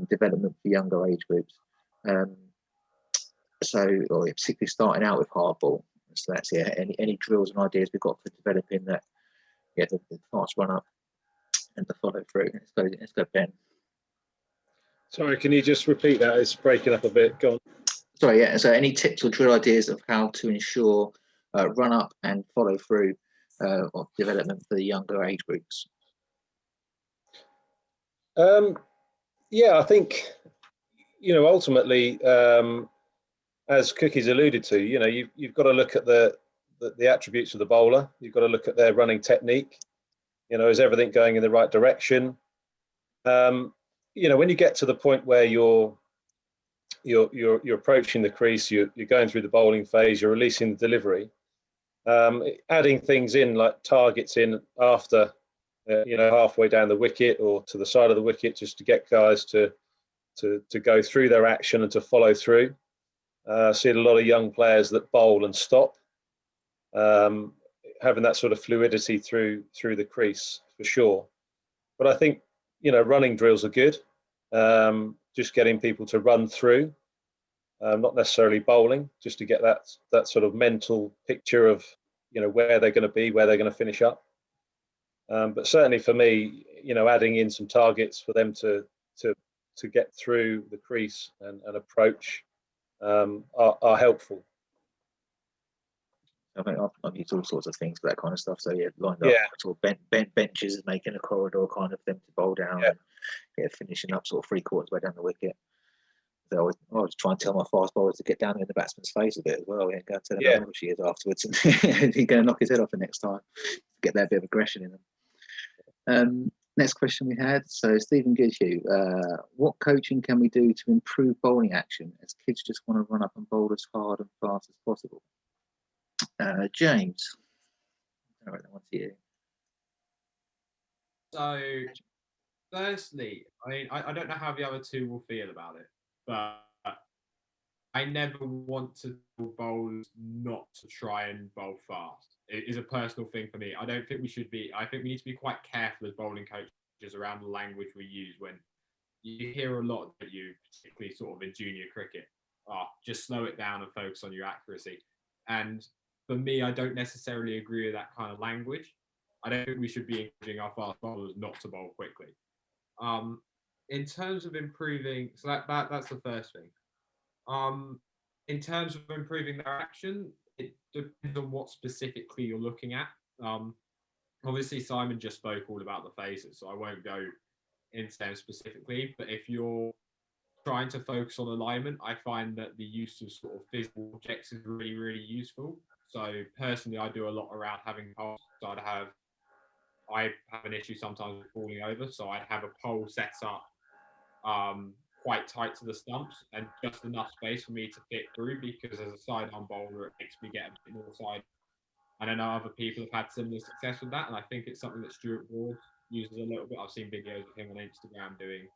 Development for younger age groups. Or particularly starting out with hardball. So that's any drills and ideas we've got for developing that, the fast run up and the follow through. Let's go, Ben. Sorry, can you just repeat that? It's breaking up a bit. Go on. Sorry, yeah. So any tips or drill ideas of how to ensure run up and follow through of development for the younger age groups? I think ultimately, as Cookie's alluded to, you've got to look at the attributes of the bowler. You've got to look at their running technique. Is everything going in the right direction? When you get to the point where you're approaching the crease, you're going through the bowling phase, you're releasing the delivery, adding things in like targets in after, halfway down the wicket or to the side of the wicket, just to get guys to go through their action and to follow through. See a lot of young players that bowl and stop, having that sort of fluidity through the crease for sure. But I think running drills are good. Just getting people to run through, not necessarily bowling, just to get that sort of mental picture of where they're going to be, where they're going to finish up. But certainly for me, adding in some targets for them to get through the crease and approach are helpful. I mean, I've used all sorts of things for that kind of stuff. So yeah, lined up Yeah. sort of bent benches and making a corridor kind of them to bowl down, Yeah. and finishing up sort of 3/4 way down the wicket. So I was trying to tell my fast bowlers to get down in the batsman's face a bit as well. Yeah, go and tell him how rubbish he is afterwards, and he's going to knock his head off the next time. Get that bit of aggression in them. Next question we had. So Stephen Gidhu, what coaching can we do to improve bowling action as kids just want to run up and bowl as hard and fast as possible? James, I'll write that one to you. So, firstly, I mean, I don't know how the other two will feel about it, but I never want to tell bowlers not to try and bowl fast. It is a personal thing for me. I don't think we should be. I think we need to be quite careful as bowling coaches around the language we use. When you hear a lot that you, particularly sort of in junior cricket, just slow it down and focus on your accuracy. And for me, I don't necessarily agree with that kind of language. I don't think we should be encouraging our fast bowlers not to bowl quickly. In terms of improving, so that's the first thing. In terms of improving their action, it depends on what specifically you're looking at. Obviously, Simon just spoke all about the phases, so I won't go into them specifically. But if you're trying to focus on alignment, I find that the use of sort of physical objects is really, really useful. So personally, I do a lot around having poles. So I have an issue sometimes with falling over, so I'd have a pole set up quite tight to the stumps and just enough space for me to fit through, because as a sidearm bowler, it makes me get a bit more side. And I know other people have had similar success with that, and I think it's something that Stuart Ward uses a little bit. I've seen videos of him on Instagram doing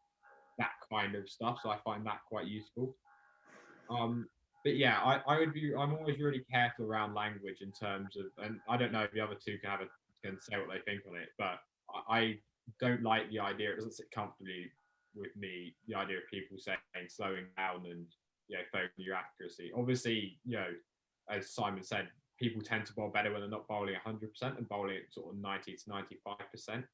that kind of stuff, so I find that quite useful. But yeah, I'm always really careful around language in terms of, and I don't know if the other two can say what they think on it, but I don't like the idea. It doesn't sit comfortably with me, the idea of people saying slowing down and focusing on your accuracy. Obviously, as Simon said, people tend to bowl better when they're not bowling 100% and bowling at sort of 90 to 95%.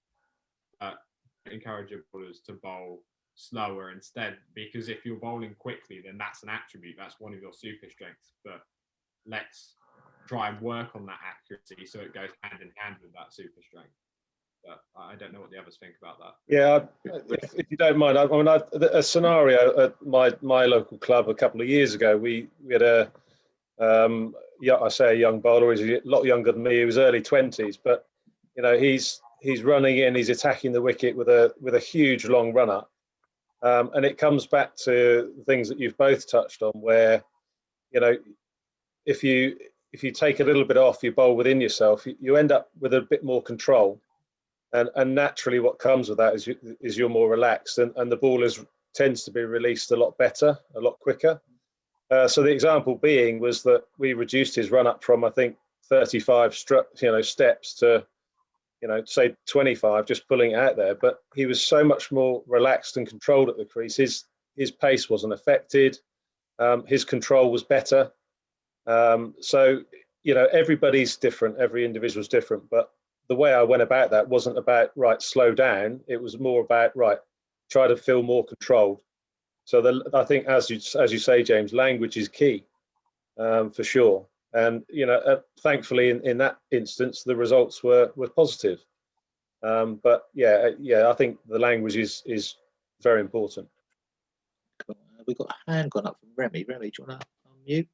Encourage your bowlers to bowl slower instead, because if you're bowling quickly, then that's an attribute, that's one of your super strengths. But let's try and work on that accuracy so it goes hand in hand with that super strength. But I don't know what the others think about that. Yeah, if you don't mind, a scenario at my local club a couple of years ago, we had a I say a young bowler. He's a lot younger than me. He was early 20s, but he's running in, he's attacking the wicket with a huge long run up, and it comes back to things that you've both touched on, where if you take a little bit off, you bowl within yourself, you end up with a bit more control. And naturally, what comes with that is you're more relaxed, and the ball tends to be released a lot better, a lot quicker. So the example being was that we reduced his run up from, I think, 35 steps to say 25, just pulling it out there. But he was so much more relaxed and controlled at the crease. His pace wasn't affected. His control was better. So everybody's different. Every individual's different, but the way I went about that wasn't about, right, slow down. It was more about, right, try to feel more controlled. So I think, as you say, James, language is key, for sure. And thankfully, in that instance, the results were positive. But I think the language is very important. We've got a hand gone up from Remy. Remy, do you want to unmute?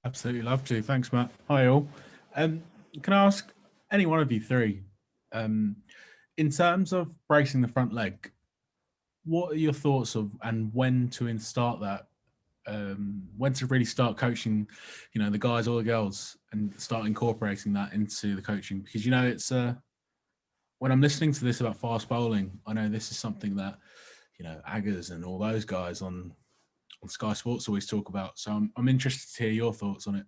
Absolutely love to. Thanks, Matt. Hi, all. Can I ask any one of you three, in terms of bracing the front leg, what are your thoughts of and when to start that? When to really start coaching, the guys or the girls, and start incorporating that into the coaching? Because it's when I'm listening to this about fast bowling, I know this is something that Aggers and all those guys on Sky Sports always talk about. So I'm interested to hear your thoughts on it.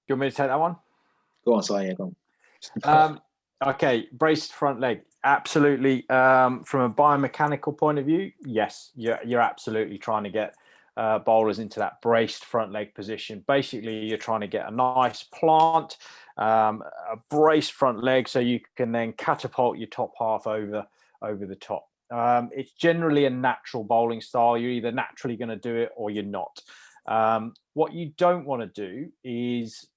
You want me to take that one? Go on, Si. Yeah, go on. Okay, braced front leg. Absolutely. From a biomechanical point of view, yes, you're absolutely trying to get bowlers into that braced front leg position. Basically, you're trying to get a nice plant, a braced front leg, so you can then catapult your top half over the top. It's generally a natural bowling style. You're either naturally going to do it or you're not. What you don't want to do is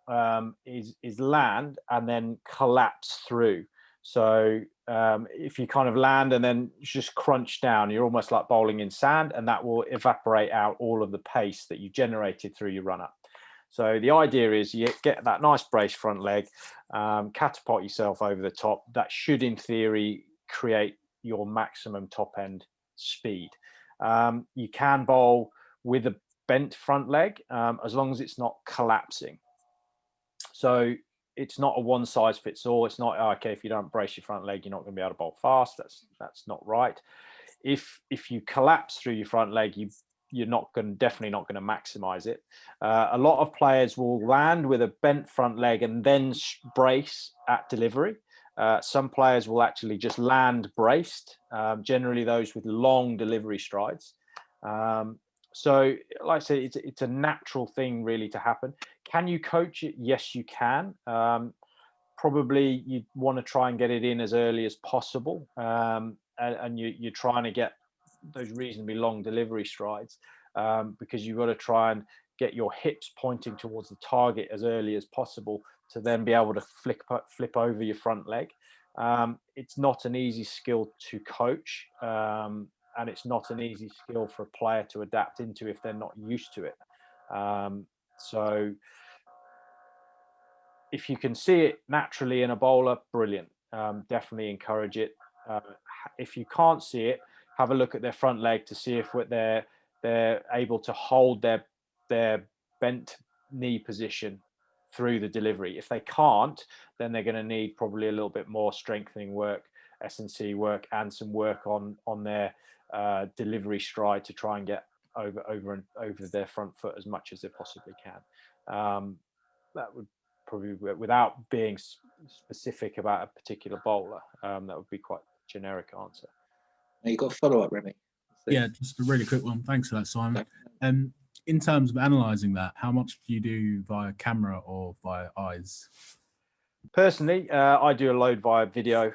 land and then collapse through. So if you kind of land and then just crunch down, you're almost like bowling in sand, and that will evaporate out all of the pace that you generated through your run up. So the idea is you get that nice brace front leg, catapult yourself over the top. That should, in theory, create your maximum top end speed. You can bowl with a bent front leg as long as it's not collapsing. So it's not a one size fits all. It's not, okay, if you don't brace your front leg, you're not going to be able to bowl fast. That's not right. If you collapse through your front leg, you're definitely not going to maximize it. A lot of players will land with a bent front leg and then brace at delivery. Some players will actually just land braced, generally those with long delivery strides. So like I say, it's a natural thing really to happen. Can you coach it? Yes, you can. Probably you'd want to try and get it in as early as possible. And you're trying to get those reasonably long delivery strides because you've got to try and get your hips pointing towards the target as early as possible to then be able to flip over your front leg. It's not an easy skill to coach, and it's not an easy skill for a player to adapt into if they're not used to it. So if you can see it naturally in a bowler, brilliant. Definitely encourage it. If you can't see it, have a look at their front leg to see if they're able to hold their bent knee position through the delivery. If they can't, then they're going to need probably a little bit more strengthening work, S&C work, and some work on their delivery stride to try and get over their front foot as much as they possibly can. That would probably, without being specific about a particular bowler, that would be quite a generic answer. Now you've got a follow-up, Remy. Yeah, just a really quick one. Thanks for that, Simon. In terms of analysing that, how much do you do via camera or via eyes? Personally, I do a load via video.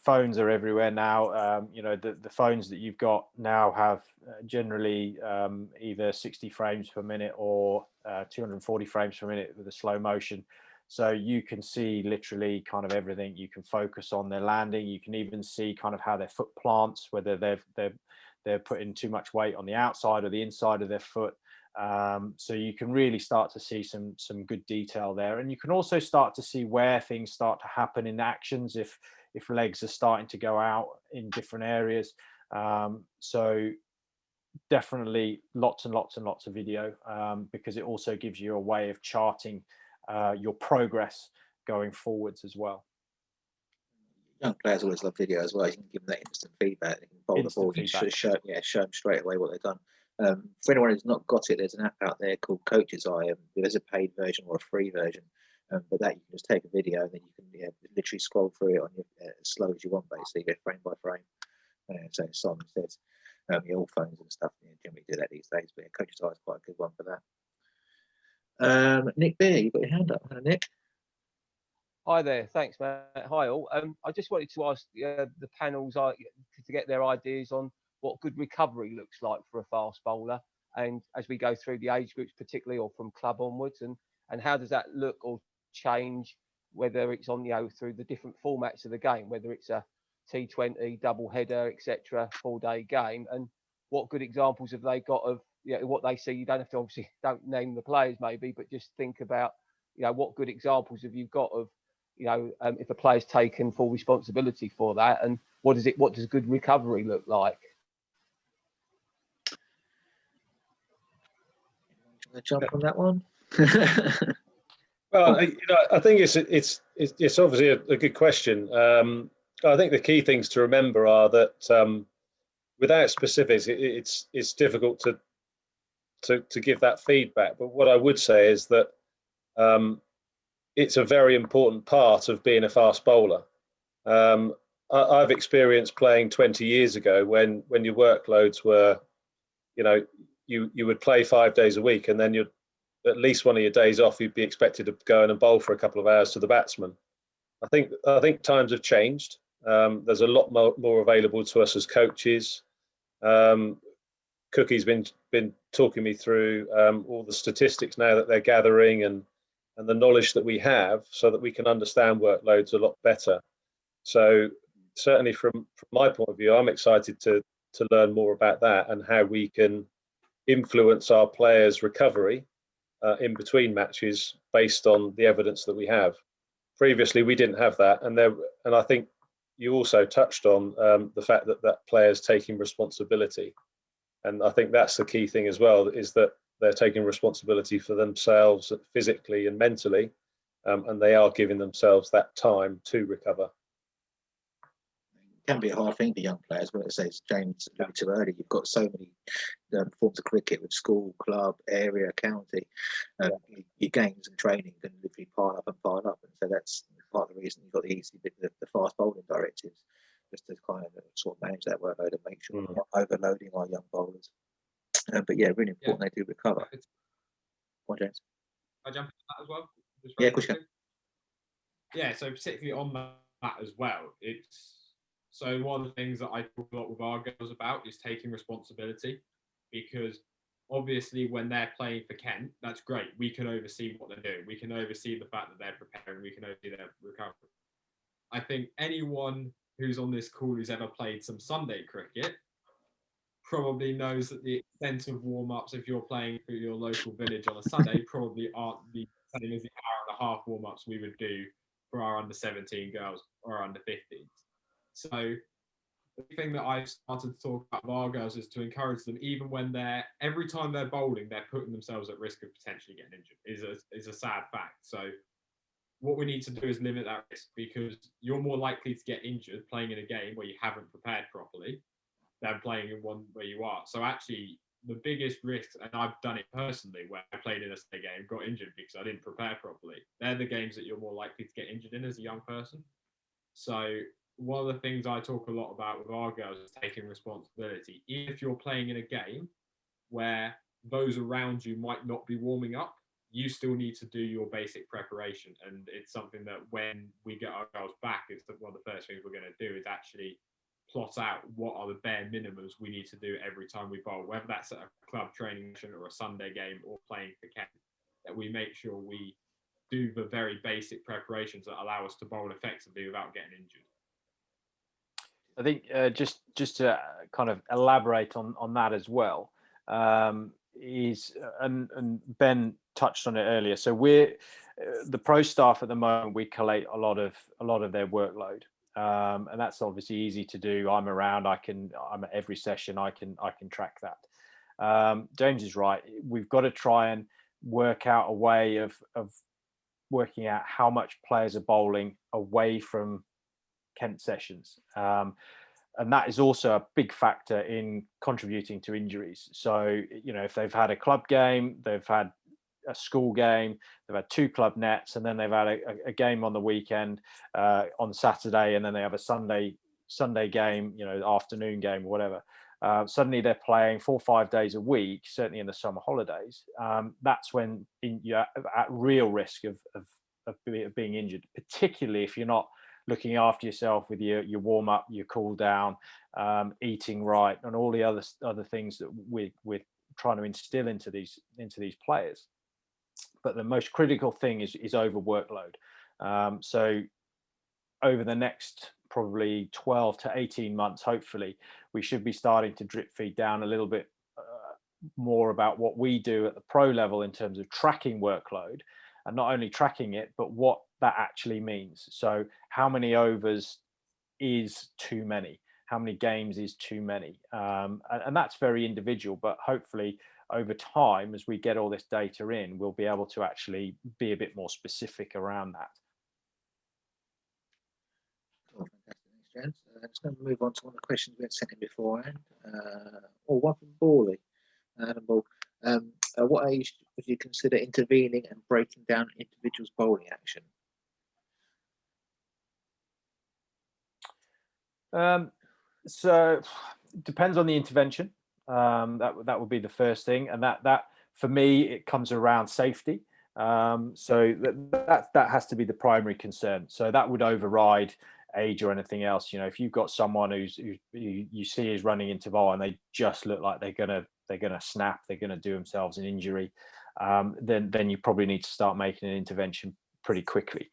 Phones are everywhere now. The phones that you've got now have generally either 60 frames per minute or 240 frames per minute with a slow motion. So you can see literally kind of everything. You can focus on their landing. You can even see kind of how their foot plants, whether they're putting too much weight on the outside or the inside of their foot. So you can really start to see some good detail there, and you can also start to see where things start to happen in actions if legs are starting to go out in different areas. So definitely lots and lots and lots of video, because it also gives you a way of charting your progress going forwards as well. Young players always love video as well. You can give them that instant feedback. They can bowl the ball. You show them straight away what they've done. For anyone who's not got it, there's an app out there called Coach's Eye. There's a paid version or a free version, but that you can just take a video and then you can literally scroll through it on your as slow as you want, basically, go frame by frame. So Simon says, all phones and stuff generally do that these days, but Coach's Eye is quite a good one for that. Nick Beer, you've got your hand up. Hello, Nick. Hi there, thanks, Matt. Hi all. I just wanted to ask the panels to get their ideas on what good recovery looks like for a fast bowler, and as we go through the age groups particularly, or from club onwards, and how does that look or change, whether it's on through the different formats of the game, whether it's a T20 double header, etc., 4-day game, and what good examples have they got of what they see? You don't have to, obviously don't name the players maybe, but just think about what good examples have you got of if a player's taken full responsibility for that, and what does good recovery look like? Jump on that one. Well, I think it's obviously a good question. I think the key things to remember are that without specifics, it's difficult to give that feedback. But what I would say is that it's a very important part of being a fast bowler. I've experienced playing 20 years ago when your workloads were, you would play 5 days a week, and then you'd at least one of your days off, you'd be expected to go in and bowl for a couple of hours to the batsman. I think times have changed. There's a lot more available to us as coaches. Cookie's been talking me through all the statistics now that they're gathering and the knowledge that we have, so that we can understand workloads a lot better. So certainly from my point of view, I'm excited to learn more about that and how we can influence our players' recovery in between matches based on the evidence that we have. Previously, we didn't have that, and I think you also touched on the fact that players taking responsibility, and I think that's the key thing as well, is that they're taking responsibility for themselves physically and mentally, and they are giving themselves that time to recover. Can be a hard thing for young players, but as I say, as James alluded to earlier, you've got so many forms of cricket with school, club, area, county. Your games and training can literally pile up, and so that's part of the reason you've got the fast bowling directives, just to kind of sort of manage that workload and make sure we're not overloading our young bowlers. But yeah, really important they do recover. Come on, James. I jump into that as well? Yeah, of course you can. Yeah, so particularly on that as well, so one of the things that I talk a lot with our girls about is taking responsibility, because obviously when they're playing for Kent, that's great. We can oversee what they're doing. We can oversee the fact that they're preparing. We can oversee their recovery. I think anyone who's on this call who's ever played some Sunday cricket probably knows that the extent of warm-ups, if you're playing for your local village on a Sunday, probably aren't the same as the hour and a half warm-ups we would do for our under-17 girls or under-15s. So the thing that I've started to talk about with our girls is to encourage them, even when every time they're bowling, they're putting themselves at risk of potentially getting injured, is a sad fact. So what we need to do is limit that risk, because you're more likely to get injured playing in a game where you haven't prepared properly than playing in one where you are. So actually, the biggest risk, and I've done it personally, where I played in a state game, got injured because I didn't prepare properly. They're the games that you're more likely to get injured in as a young person. So one of the things I talk a lot about with our girls is taking responsibility. If you're playing in a game where those around you might not be warming up, you still need to do your basic preparation. And it's something that when we get our girls back, it's one of the first things we're going to do is actually plot out what are the bare minimums we need to do every time we bowl, whether that's at a club training session or a Sunday game or playing for Kent, that we make sure we do the very basic preparations that allow us to bowl effectively without getting injured. I think just to kind of elaborate on that as well, is and Ben touched on it earlier. So we're the pro staff at the moment. We collate a lot of their workload, and that's obviously easy to do. I'm around. I'm at every session. I can track that. James is right. We've got to try and work out a way of working out how much players are bowling away from Kent sessions. And that is also a big factor in contributing to injuries. So, if they've had a club game, they've had a school game, they've had 2 club nets, and then they've had a game on the weekend on Saturday, and then they have a Sunday game, afternoon game, whatever. Suddenly they're playing 4 or 5 days a week, certainly in the summer holidays. That's when you're at real risk of being injured, particularly if you're not looking after yourself with your warm up, your cool down, eating right, and all the other things that we're trying to instill into these players. But the most critical thing is over workload. So over the next probably 12 to 18 months, hopefully, we should be starting to drip feed down a little bit more about what we do at the pro level in terms of tracking workload, and not only tracking it, but what that actually means. So how many overs is too many? How many games is too many? And that's very individual, but hopefully over time, as we get all this data in, we'll be able to actually be a bit more specific around that. Oh, fantastic. Thanks, James. Just going to move on to one of the questions we had sent in beforehand. Or one from Borley. Adam Ball. What age would you consider intervening and breaking down individuals' bowling action? So it depends on the intervention. That would be the first thing, and that for me it comes around safety. So that has to be the primary concern. So that would override age or anything else. If you've got someone who you see is running into bowl and they just look like they're gonna snap, they're gonna do themselves an injury, then you probably need to start making an intervention pretty quickly.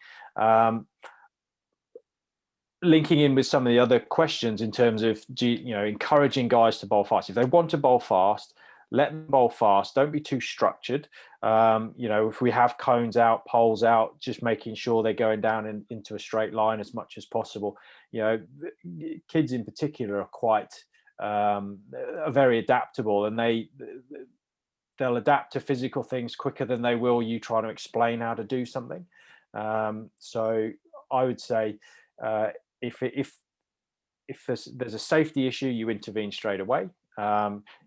Linking in with some of the other questions in terms of encouraging guys to bowl fast. If they want to bowl fast, let them bowl fast. Don't be too structured. If we have cones out, poles out, just making sure they're going down into a straight line as much as possible. Kids in particular are very adaptable, and they'll adapt to physical things quicker than they will you trying to explain how to do something. So I would say if there's a safety issue, you intervene straight away.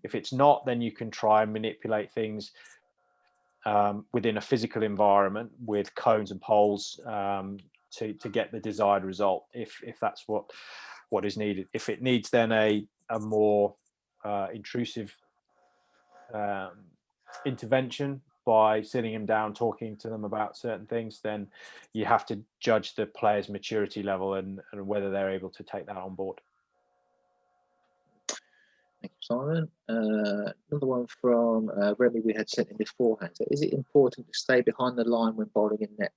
If it's not, then you can try and manipulate things within a physical environment with cones and poles to get the desired result, if that's what is needed. If it needs then a more intrusive intervention by sitting them down, talking to them about certain things, then you have to judge the player's maturity level and whether they're able to take that on board. Thank you, Simon. Another one from Remy we had sent in beforehand. So, is it important to stay behind the line when bowling in nets,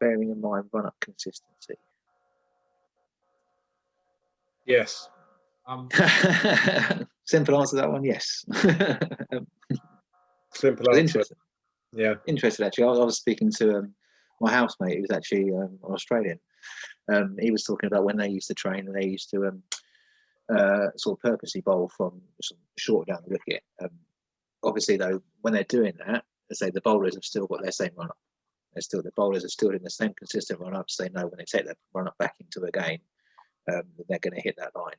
bearing in mind run-up consistency? Yes. Simple answer to that one, yes. Simple answer. Interesting. Yeah. Interesting, actually. I was speaking to my housemate, who was actually an Australian. He was talking about when they used to train, and they used to sort of purposely bowl from short down the wicket. Obviously, though, when they're doing that, let's say the bowlers have still got their same run up. The bowlers are still in the same consistent run ups. They know when they take that run up back into a game, they're going to hit that line.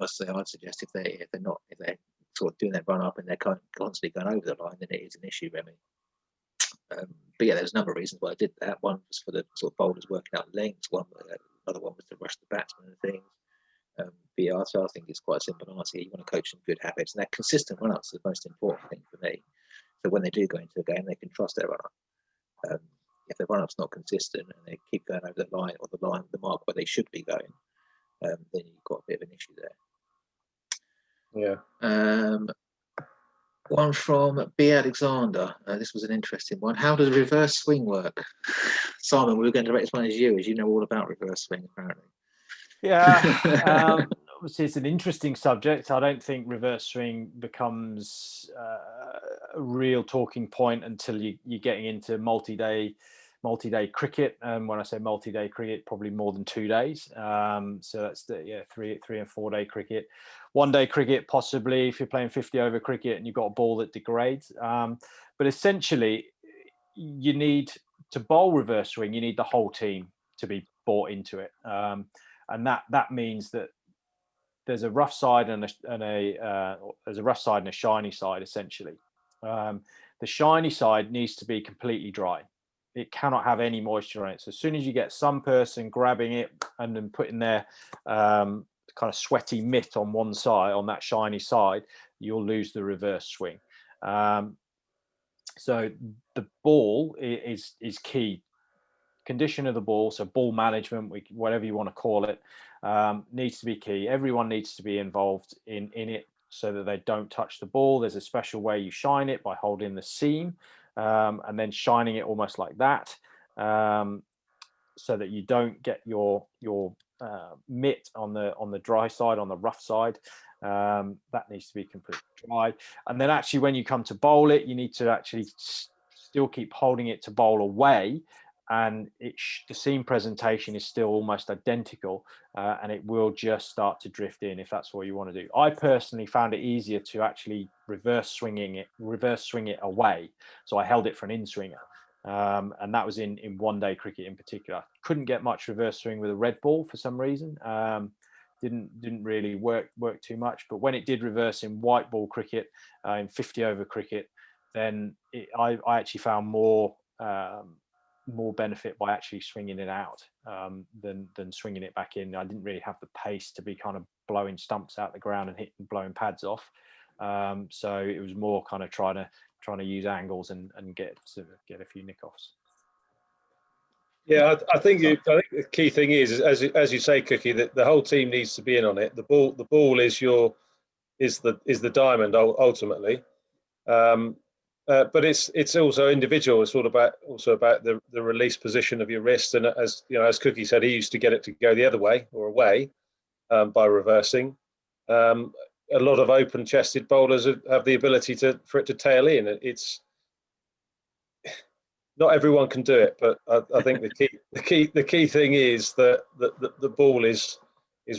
I'd suggest if they're sort of doing their run up and they're constantly going over the line, then it is an issue, Remy. But yeah, there's a number of reasons why I did that. One was for the sort of bowlers working out lengths. Another one was to rush the batsmen and things. But yeah, so I think it's quite a simple answer. You want to coach them good habits, and that consistent run-ups is the most important thing for me. So when they do go into a game, they can trust their run-up. If their run-up's not consistent and they keep going over the line or the mark where they should be going, then you've got a bit of an issue there. Yeah. One from B. Alexander. This was an interesting one. How does reverse swing work? Simon, we were going to direct this one as you know all about reverse swing, apparently. Yeah, obviously it's an interesting subject. I don't think reverse swing becomes a real talking point until you're getting into multi-day cricket. And when I say multi-day cricket, probably more than 2 days. So that's the 3 and 4 day cricket. 1 day cricket, possibly if you're playing 50 over cricket and you've got a ball that degrades. But essentially, you need to bowl reverse swing. You need the whole team to be bought into it. And that means that there's a rough side and a shiny side, essentially. The shiny side needs to be completely dry. It cannot have any moisture on it. So as soon as you get some person grabbing it and then putting their kind of sweaty mitt on one side, on that shiny side, you'll lose the reverse swing. So the ball is key. Condition of the ball, so ball management, whatever you want to call it, needs to be key. Everyone needs to be involved in it so that they don't touch the ball. There's a special way you shine it by holding the seam and then shining it almost like that, so that you don't get your mitt on the dry side, on the rough side. That needs to be completely dry. And then actually when you come to bowl it, you need to actually still keep holding it to bowl away, and the seam presentation is still almost identical, and it will just start to drift in if that's what you want to do. I personally found it easier to actually reverse swing it away, so I held it for an in-swinger, and that was in 1 day cricket in particular. Couldn't get much reverse swing with a red ball for some reason. Didn't really work too much, but when it did reverse in white ball cricket, in 50 over cricket, then I actually found more benefit by actually swinging it out than swinging it back in. I didn't really have the pace to be kind of blowing stumps out the ground and blowing pads off. So it was more kind of trying to use angles and get a few nick-offs. Yeah, I think the key thing is as you say, Cookie, that the whole team needs to be in on it. The ball is the diamond ultimately, but it's also individual. It's all about the release position of your wrist, and as you know, as Cookie said, he used to get it to go the other way or away by reversing. A lot of open-chested bowlers have the ability for it to tail in. It's not everyone can do it, but I think the key thing is that the ball is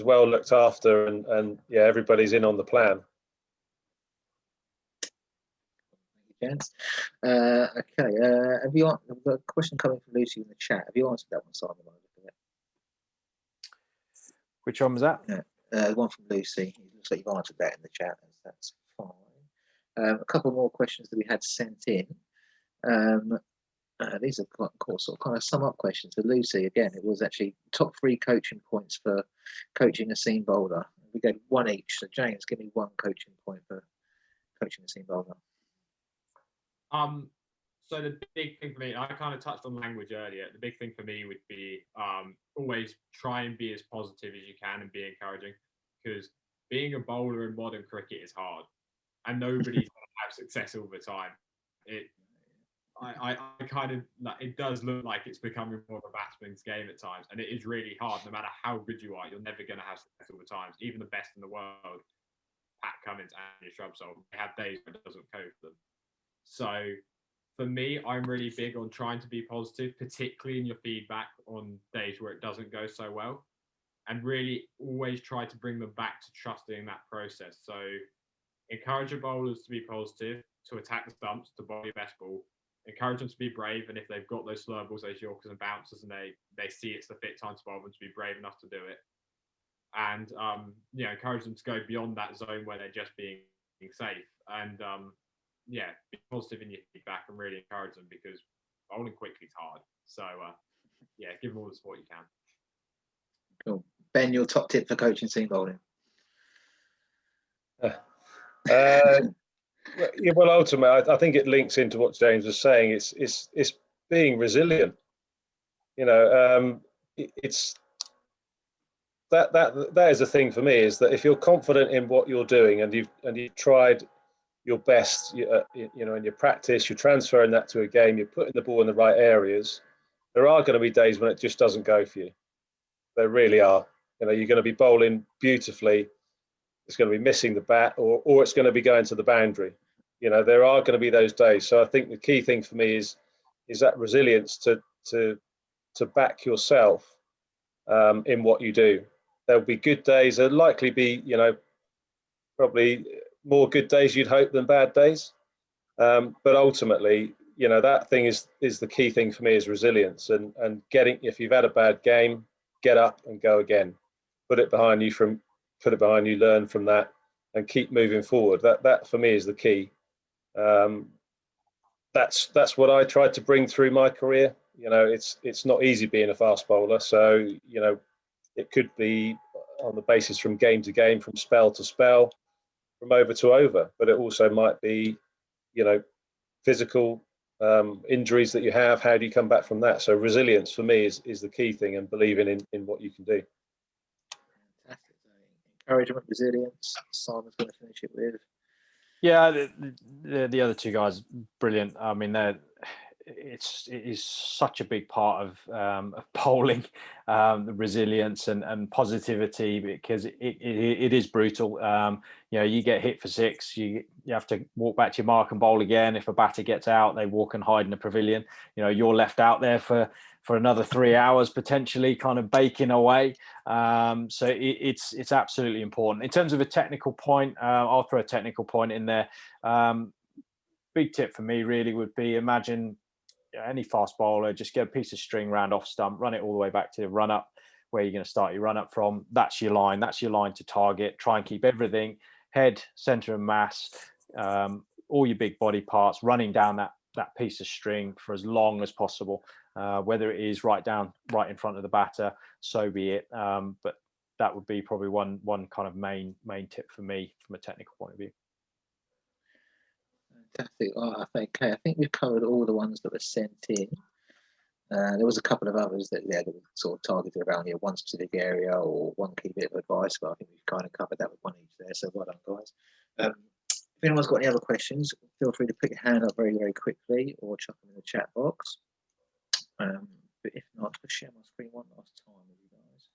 well looked after, and yeah, everybody's in on the plan. Gents. Okay. Have you got a question coming from Lucy in the chat? Have you answered that one, Simon? Which one was that? One from Lucy. It looks like you've answered that in the chat. That's fine. A couple more questions that we had sent in. These are kind of sum up questions for Lucy. Again, it was actually top 3 coaching points for coaching a seam bowler. We gave one each. So James, give me one coaching point for coaching a seam bowler. So the big thing for me, I kind of touched on language earlier. The big thing for me would be always try and be as positive as you can and be encouraging, because being a bowler in modern cricket is hard, and nobody's going to have success all the time. I kind of like, it does look like it's becoming more of a batsman's game at times, and it is really hard. No matter how good you are, you're never going to have success all the times. Even the best in the world, Pat Cummins and Shrubsole, they have days when it doesn't go for them. So for me, I'm really big on trying to be positive, particularly in your feedback on days where it doesn't go so well, and really always try to bring them back to trusting that process. So encourage your bowlers to be positive, to attack the stumps, to bowl your best ball. Encourage them to be brave, and if they've got those slower balls, those Yorkers and bouncers, and they see it's the fit time to bowl them, to be brave enough to do it. And encourage them to go beyond that zone where they're just being safe. And be positive in your feedback and really encourage them, because bowling quickly is hard. So give them all the support you can. Cool. Ben, your top tip for coaching seam bowling? Well, ultimately, I think it links into what James was saying. It's being resilient. It's that is the thing for me, is that if you're confident in what you're doing and you've tried your best, in your practice, you're transferring that to a game, you're putting the ball in the right areas, there are going to be days when it just doesn't go for you. There really are. You're going to be bowling beautifully, it's going to be missing the bat, or it's going to be going to the boundary. There are going to be those days. So I think the key thing for me is that resilience to back yourself in what you do. There'll be good days. There'll likely be, probably more good days you'd hope than bad days. But ultimately, that thing is the key thing for me, is resilience and getting, if you've had a bad game, get up and go again. Put it behind you, learn from that, and keep moving forward. That for me is the key. That's what I tried to bring through my career. It's not easy being a fast bowler. So, it could be on the basis from game to game, from spell to spell, from over to over, but it also might be, physical injuries that you have. How do you come back from that? So resilience for me is the key thing, and believing in what you can do. Fantastic. Encouragement, resilience. Simon's going to finish it with. Yeah, the other two guys, brilliant. I mean, it is such a big part of bowling, the resilience and positivity, because it is brutal. You get hit for 6, you have to walk back to your mark and bowl again. If a batter gets out, they walk and hide in the pavilion. You're left out there for another 3 hours potentially, kind of baking away. So it's absolutely important. In terms of a technical point, I'll throw a technical point in there. Big tip for me really would be, imagine any fast bowler, just get a piece of string round off stump, run it all the way back to the run up, where you're going to start your run up from. That's your line to target. Try and keep everything, head, center of mass, all your big body parts running down that piece of string for as long as possible. Whether it is right in front of the batter, so be it. But that would be probably one kind of main tip for me from a technical point of view. Fantastic. I think we've covered all the ones that were sent in. There was a couple of others that, that were sort of targeted around one specific area or one key bit of advice, but I think we've kind of covered that with one each there. So well done, guys. If anyone's got any other questions, feel free to put your hand up very, very quickly or chuck them in the chat box. But if not, I'll share my screen one last time with you guys.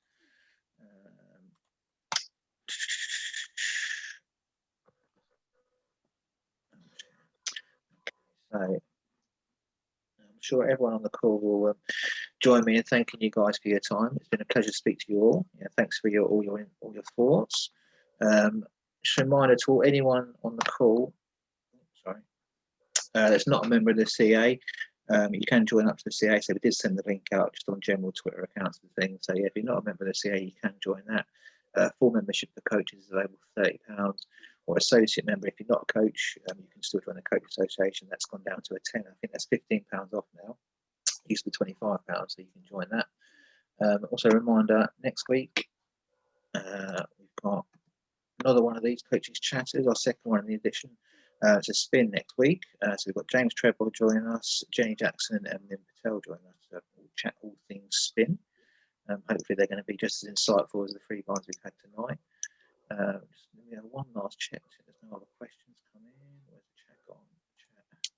So I'm sure everyone on the call will join me in thanking you guys for your time. It's been a pleasure to speak to you all. Thanks for all your thoughts. Just a reminder to anyone on the call, that's not a member of the CA. You can join up to the CA. So we did send the link out just on general Twitter accounts and things. So yeah, if you're not a member of the CA, you can join that. Full membership for coaches is available for £30, or associate member. If you're not a coach, you can still join the Coach Association. That's gone down to a 10. I think that's £15 off now. It used to be £25, so you can join that. Also a reminder, next week we've got another one of these coaches chatters, our second one in the edition. It's a spin next week. So we've got James Treble joining us, Jenny Jackson and Lynn Patel joining us. So we'll chat all things spin. Hopefully they're going to be just as insightful as the three guys we've had tonight. Just let me have one last check. So there's no other questions come in. Where's the chat gone?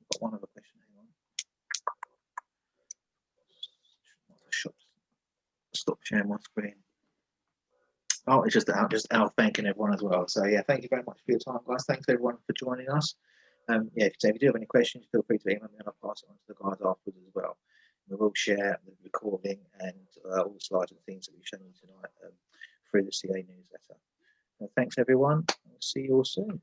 We've got one other question. Hang on. Stop sharing my screen. Oh, it's just out thanking everyone as well. So yeah, thank you very much for your time, guys. Thanks everyone for joining us. Yeah, if you do have any questions, feel free to email me and I'll pass it on to the guys afterwards as well. We will share the recording and all the slides and things that we've shown you tonight through the CA newsletter. Thanks everyone. I'll see you all soon.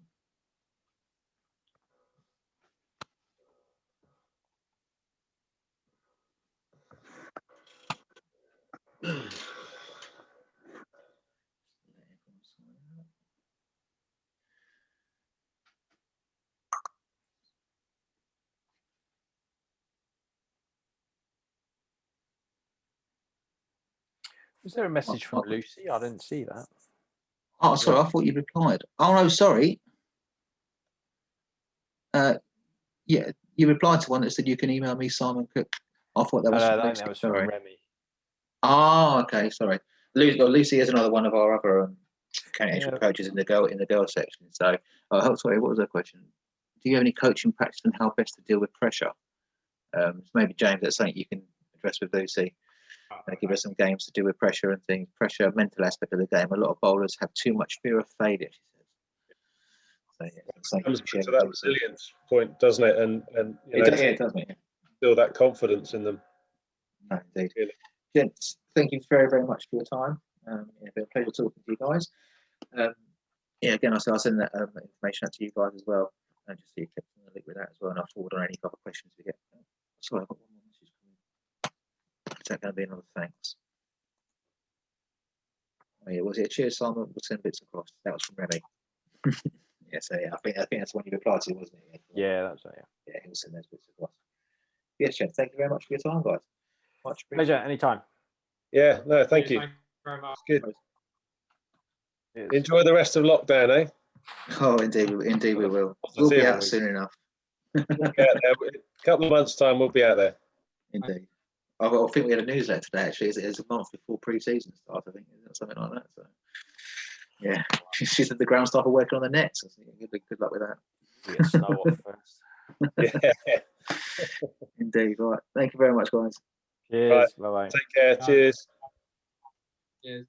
Was there a message from Lucy? I didn't see that. Oh, sorry, I thought you replied. Oh no, sorry. Yeah, you replied to one that said you can email me, Simon Cook. I thought that was I think that was from Remy. Oh, okay, sorry. Lucy is another one of our other coaching coaches in the girl section. So, sorry, what was her question? Do you have any coaching practice on how best to deal with pressure? Maybe James, that's something you can address with Lucy. Give us some games to deal with pressure and things. Pressure, mental aspect of the game. A lot of bowlers have too much fear of failure, she says. So, yeah, comes back to that resilience point, doesn't it? And it does, mate. Build that confidence in them. No, indeed. Really. Gents, thank you very, very much for your time. It's been a pleasure talking to you guys. Yeah, again, I'll send that information out to you guys as well, and just so you kept in the link with that as well, and I'll forward on any other questions we get. Sorry, I've got one more message coming. Is that going to be another thanks? Oh, yeah, was it? Cheers, Simon. We'll send bits across. That was from Remy. Yeah, so yeah, I think that's the one you replied to, wasn't it? Yeah, that's right. Yeah, he'll send those bits across. Yes, Jeff. Thank you very much for your time, guys. Much appreciated. Pleasure, anytime. Yeah, no, thank you. Thank you very much. Good. Enjoy the rest of lockdown, eh? Oh, indeed we will. We'll be out soon enough. We'll be out there. A couple of months' time, we'll be out there. Indeed. I think we had a newsletter today, actually. It's a month before pre-season starts, I think. Something like that. So, yeah. She said the ground staff are working on the nets. So good luck with that. Get snow off first. Yeah. Indeed. Right. Thank you very much, guys. Cheers. Bye-bye. Take care. Cheers. Cheers.